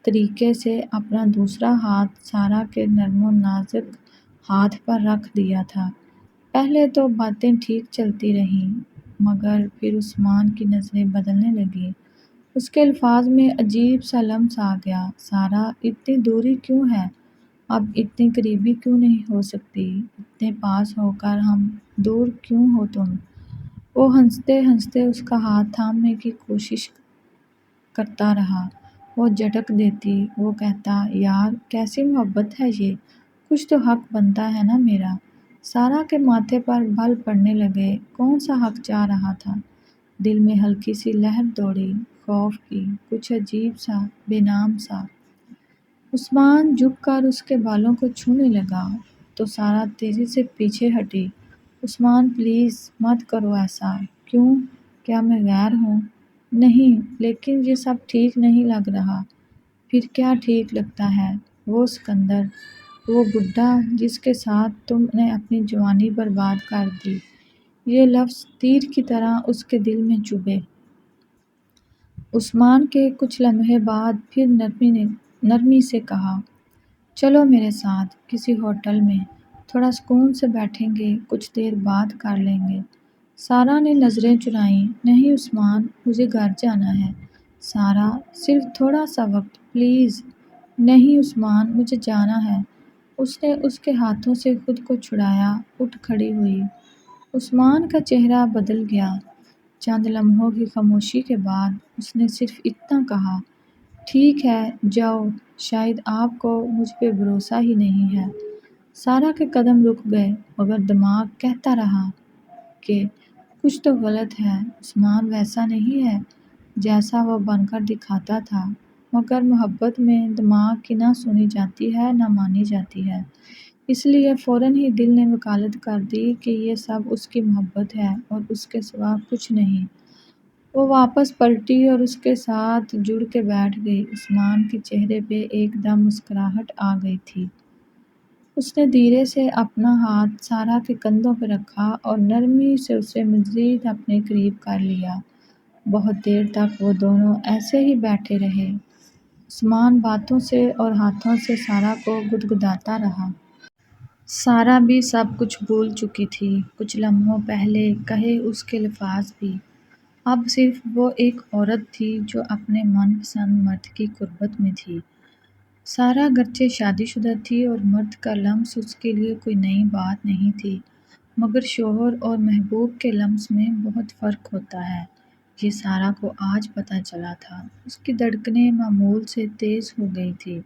طریقے سے اپنا دوسرا ہاتھ سارہ کے نرم و نازک ہاتھ پر رکھ دیا تھا۔ پہلے تو باتیں ٹھیک چلتی رہیں، مگر پھر عثمان کی نظریں بدلنے لگیں۔ اس کے الفاظ میں عجیب سا لمس آ گیا، سارہ، اتنی دوری کیوں ہے؟ اب اتنی قریبی کیوں نہیں ہو سکتی؟ اتنے پاس ہو کر ہم دور کیوں ہو تم؟ وہ ہنستے ہنستے اس کا ہاتھ تھامنے کی کوشش کرتا رہا۔ وہ جھٹک دیتی، وہ کہتا، یار کیسی محبت ہے یہ، کچھ تو حق بنتا ہے نا میرا۔ سارا کے ماتھے پر بل پڑنے لگے۔ کون سا حق چاہ رہا تھا؟ دل میں ہلکی سی لہر دوڑی، خوف کی، کچھ عجیب سا، بے نام سا۔ عثمان جھک کر اس کے بالوں کو چھونے لگا تو سارا تیزی سے پیچھے ہٹی۔ عثمان پلیز مت کرو ایسا۔ کیوں؟ کیا میں غیر ہوں؟ نہیں، لیکن یہ سب ٹھیک نہیں لگ رہا۔ پھر کیا ٹھیک لگتا ہے؟ وہ سکندر، وہ بڈھا جس کے ساتھ تم نے اپنی جوانی برباد کر دی۔ یہ لفظ تیر کی طرح اس کے دل میں چبھے۔ عثمان کے کچھ لمحے بعد پھر نرمی سے کہا، چلو میرے ساتھ کسی ہوٹل میں، تھوڑا سکون سے بیٹھیں گے، کچھ دیر بات کر لیں گے۔ سارا نے نظریں چرائیں۔ نہیں عثمان، مجھے گھر جانا ہے۔ سارا، صرف تھوڑا سا وقت پلیز۔ نہیں عثمان، مجھے جانا ہے۔ اس نے اس کے ہاتھوں سے خود کو چھڑایا، اٹھ کھڑی ہوئی۔ عثمان کا چہرہ بدل گیا۔ چند لمحوں کی خاموشی کے بعد اس نے صرف اتنا کہا، ٹھیک ہے جاؤ، شاید آپ کو مجھ پہ بھروسہ ہی نہیں ہے۔ سارا کے قدم رک گئے مگر دماغ کہتا رہا کہ کچھ تو غلط ہے، عثمان ویسا نہیں ہے جیسا وہ بن کر دکھاتا تھا۔ مگر محبت میں دماغ کی نہ سنی جاتی ہے نہ مانی جاتی ہے، اس لیے فوراً ہی دل نے وکالت کر دی کہ یہ سب اس کی محبت ہے اور اس کے سوا کچھ نہیں۔ وہ واپس پلٹی اور اس کے ساتھ جڑ کے بیٹھ گئی۔ عثمان کے چہرے پہ ایک دم مسکراہٹ آ گئی تھی۔ اس نے دھیرے سے اپنا ہاتھ سارا کے کندھوں پہ رکھا اور نرمی سے اسے مزید اپنے قریب کر لیا۔ بہت دیر تک وہ دونوں ایسے ہی بیٹھے رہے۔ عثمان باتوں سے اور ہاتھوں سے سارا کو گدگداتا رہا۔ سارا بھی سب کچھ بھول چکی تھی، کچھ لمحوں پہلے کہے اس کے الفاظ بھی۔ اب صرف وہ ایک عورت تھی جو اپنے من پسند مرد کی قربت میں تھی۔ سارا گرچہ شادی شدہ تھی اور مرد کا لمس اس کے لیے کوئی نئی بات نہیں تھی، مگر شوہر اور محبوب کے لمس میں بہت فرق ہوتا ہے، یہ سارا کو آج پتہ چلا تھا۔ اس کی دھڑکنیں معمول سے تیز ہو گئی تھیں،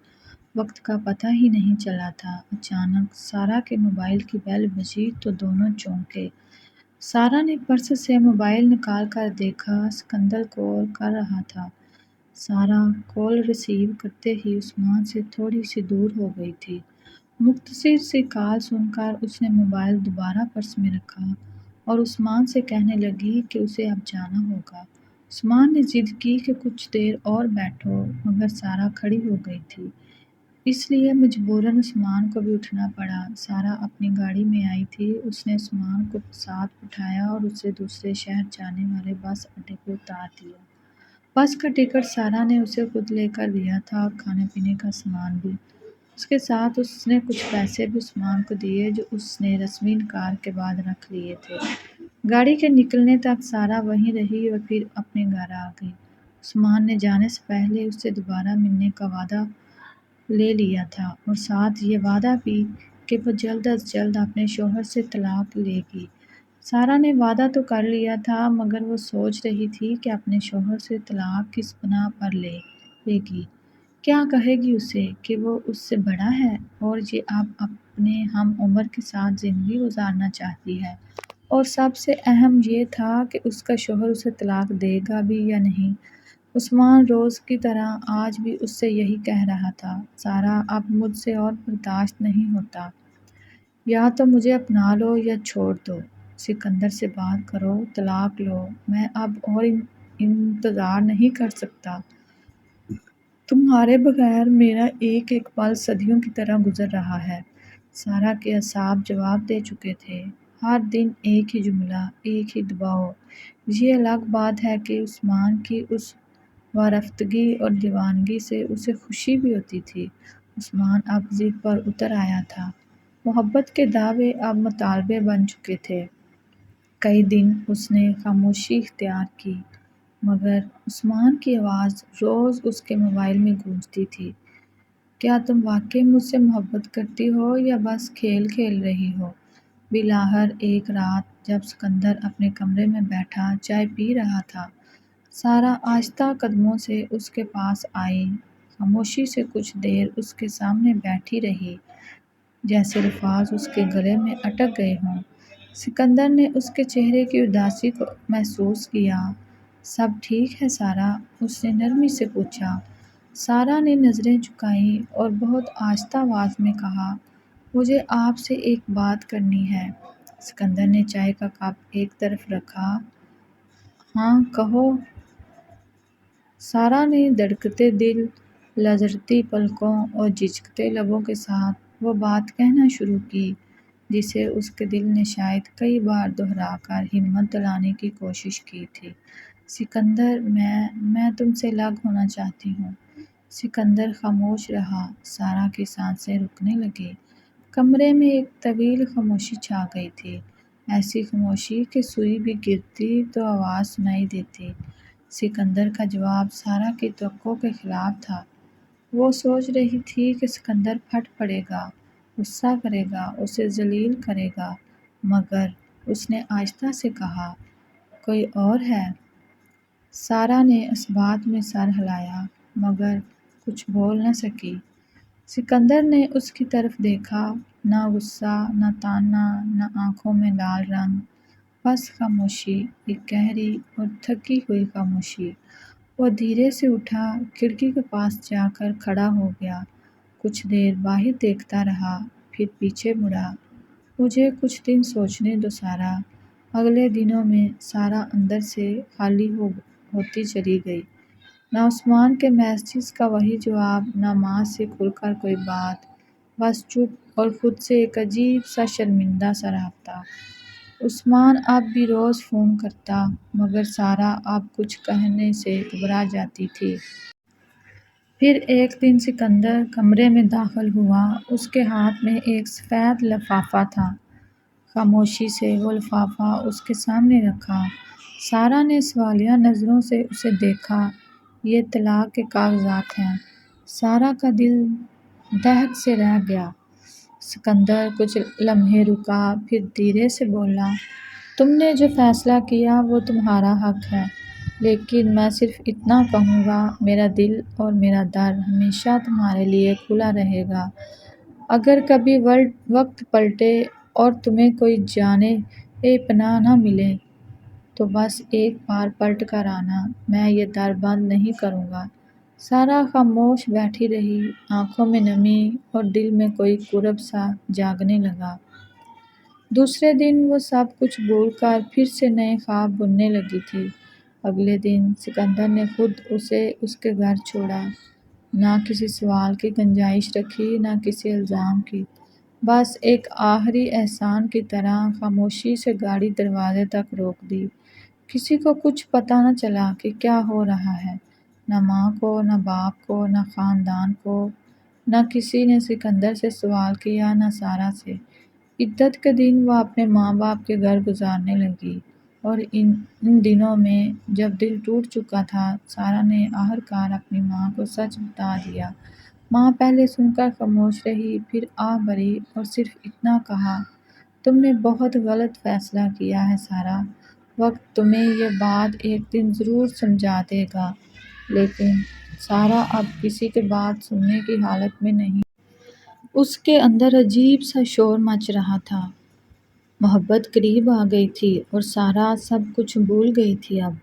وقت کا پتہ ہی نہیں چلا تھا۔ اچانک سارا کے موبائل کی بیل بجی تو دونوں چونکے۔ سارا نے پرس سے موبائل نکال کر دیکھا، سکندر کال کر رہا تھا۔ سارا کال ریسیو کرتے ہی عثمان سے تھوڑی سی دور ہو گئی تھی۔ مختصر سی کال سن کر اس نے موبائل دوبارہ پرس میں رکھا اور عثمان سے کہنے لگی کہ اسے اب جانا ہوگا۔ عثمان نے ضد کی کہ کچھ دیر اور بیٹھو، مگر سارا کھڑی ہو گئی تھی، اس لیے مجبوراً عثمان کو بھی اٹھنا پڑا۔ سارا اپنی گاڑی میں آئی تھی، اس نے عثمان کو ساتھ بٹھایا اور اسے دوسرے شہر جانے والے بس اڈے پہ اتار دیا۔ بس کا ٹکٹ سارا نے اسے خود لے کر دیا تھا اور کھانے پینے کا سامان بھی۔ اس کے ساتھ اس نے کچھ پیسے بھی عثمان کو دیے جو اس نے رسمی انکار کے بعد رکھ لیے تھے۔ گاڑی کے نکلنے تک سارا وہیں رہی اور پھر اپنے گھر آ گئی۔ عثمان نے جانے سے پہلے اس سے دوبارہ ملنے کا وعدہ لے لیا تھا اور ساتھ یہ وعدہ بھی کہ وہ جلد از جلد اپنے شوہر سے طلاق لے گی۔ سارا نے وعدہ تو کر لیا تھا مگر وہ سوچ رہی تھی کہ اپنے شوہر سے طلاق کس بنا پر لے گی۔ کیا کہے گی اسے کہ وہ اس سے بڑا ہے اور یہ اب اپنے ہم عمر کے ساتھ زندگی گزارنا چاہتی ہے، اور سب سے اہم یہ تھا کہ اس کا شوہر اسے طلاق دے گا بھی یا نہیں۔ عثمان روز کی طرح آج بھی اس سے یہی کہہ رہا تھا، سارا اب مجھ سے اور برداشت نہیں ہوتا، یا تو مجھے اپنا لو یا چھوڑ دو، سکندر سے بات کرو، طلاق لو، میں اب اور انتظار نہیں کر سکتا۔ تمہارے بغیر میرا ایک ایک پل صدیوں کی طرح گزر رہا ہے۔ سارا کے اعصاب جواب دے چکے تھے، ہر دن ایک ہی جملہ، ایک ہی دباؤ۔ یہ الگ بات ہے کہ عثمان کی اس وارفتگی اور دیوانگی سے اسے خوشی بھی ہوتی تھی۔ عثمان اب ضد پر اتر آیا تھا۔ محبت کے دعوے اب مطالبے بن چکے تھے۔ کئی دن اس نے خاموشی اختیار کی، مگر عثمان کی آواز روز اس کے موبائل میں گونجتی تھی، کیا تم واقعی مجھ سے محبت کرتی ہو یا بس کھیل کھیل رہی ہو؟ بالآخر ایک رات جب سکندر اپنے کمرے میں بیٹھا چائے پی رہا تھا، سارا آہستہ قدموں سے اس کے پاس آئی، خاموشی سے کچھ دیر اس کے سامنے بیٹھی رہی، جیسے الفاظ اس کے گلے میں اٹک گئے ہوں۔ سکندر نے اس کے چہرے کی اداسی کو محسوس کیا۔ سب ٹھیک ہے سارا؟ اس نے نرمی سے پوچھا۔ سارا نے نظریں جھکائیں اور بہت آہستہ آواز میں کہا، مجھے آپ سے ایک بات کرنی ہے۔ سکندر نے چائے کا کپ ایک طرف رکھا۔ ہاں کہو۔ سارا نے دھڑکتے دل، لرزتی پلکوں اور جھجکتے لبوں کے ساتھ وہ بات کہنا شروع کی جسے اس کے دل نے شاید کئی بار دہرا کر ہمت دلانے کی کوشش کی تھی۔ سکندر، میں تم سے الگ ہونا چاہتی ہوں۔ سکندر خاموش رہا۔ سارا کی سانسیں رکنے لگیں۔ کمرے میں ایک طویل خاموشی چھا گئی تھی، ایسی خاموشی کہ سوئی بھی گرتی تو آواز سنائی دیتی۔ سکندر کا جواب سارا کی توقع کے خلاف تھا۔ وہ سوچ رہی تھی کہ سکندر پھٹ پڑے گا، غصہ کرے گا، اسے ذلیل کرے گا، مگر اس نے آہستہ سے کہا، کوئی اور ہے؟ سارا نے اس بات میں سر ہلایا مگر کچھ بول نہ سکی۔ سکندر نے اس کی طرف دیکھا، نہ غصہ، نہ طعنہ، نہ آنکھوں میں لال رنگ، بس خاموشی، ایک گہری اور تھکی ہوئی خاموشی۔ وہ دھیرے سے اٹھا، کھڑکی کے پاس جا کر کھڑا ہو گیا، کچھ دیر باہر دیکھتا رہا، پھر پیچھے مڑا۔ مجھے کچھ دن سوچنے دو سارا۔ اگلے دنوں میں سارا اندر سے خالی ہوتی چلی گئی۔ نہ عثمان کے میسیج کا وہی جواب، نہ ماں سے کھل کر کوئی بات، بس چپ اور خود سے ایک عجیب سا شرمندہ سا رابطہ۔ عثمان اب بھی روز فون کرتا مگر سارا اب کچھ کہنے سے گھبرا جاتی تھی۔ پھر ایک دن سکندر کمرے میں داخل ہوا، اس کے ہاتھ میں ایک سفید لفافہ تھا۔ خاموشی سے وہ لفافہ اس کے سامنے رکھا۔ سارا نے سوالیہ نظروں سے اسے دیکھا۔ یہ طلاق کے کاغذات ہیں۔ سارا کا دل دہک سے رہ گیا۔ سکندر کچھ لمحے رکا، پھر دھیرے سے بولا، تم نے جو فیصلہ کیا وہ تمہارا حق ہے، لیکن میں صرف اتنا کہوں گا، میرا دل اور میرا در ہمیشہ تمہارے لیے کھلا رہے گا۔ اگر کبھی وقت پلٹے اور تمہیں کوئی جانے پناہ نہ ملے تو بس ایک بار پلٹ کر آنا، میں یہ در بند نہیں کروں گا۔ سارا خاموش بیٹھی رہی، آنکھوں میں نمی اور دل میں کوئی کرب سا جاگنے لگا۔ دوسرے دن وہ سب کچھ بھول کر پھر سے نئے خواب بننے لگی تھی۔ اگلے دن سکندر نے خود اسے اس کے گھر چھوڑا، نہ کسی سوال کی گنجائش رکھی، نہ کسی الزام کی، بس ایک آخری احسان کی طرح خاموشی سے گاڑی دروازے تک روک دی۔ کسی کو کچھ پتہ نہ چلا کہ کیا ہو رہا ہے، نہ ماں کو، نہ باپ کو، نہ خاندان کو، نہ کسی نے سکندر سے سوال کیا، نہ سارا سے۔ عدت کے دن وہ اپنے ماں باپ کے گھر گزارنے لگی، اور ان دنوں میں جب دل ٹوٹ چکا تھا، سارا نے آخرکار اپنی ماں کو سچ بتا دیا۔ ماں پہلے سن کر خاموش رہی، پھر آہ بھری اور صرف اتنا کہا، تم نے بہت غلط فیصلہ کیا ہے سارا، وقت تمہیں یہ بات ایک دن ضرور سمجھا دے گا۔ لیکن سارا اب کسی کی بات سننے کی حالت میں نہیں۔ اس کے اندر عجیب سا شور مچ رہا تھا۔ محبت قریب آ گئی تھی اور سارا سب کچھ بھول گئی تھی اب۔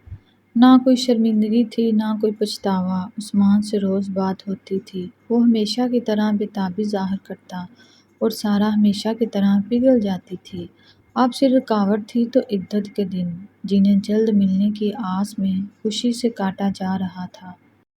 نہ کوئی شرمندگی تھی، نہ کوئی پچھتاوا۔ عثمان سے روز بات ہوتی تھی، وہ ہمیشہ کی طرح بے تابی ظاہر کرتا اور سارا ہمیشہ کی طرح پگھل جاتی تھی۔ اب صرف رکاوٹ تھی تو عدت کے دن، جنہیں جلد ملنے کی آس میں خوشی سے کاٹا جا رہا تھا۔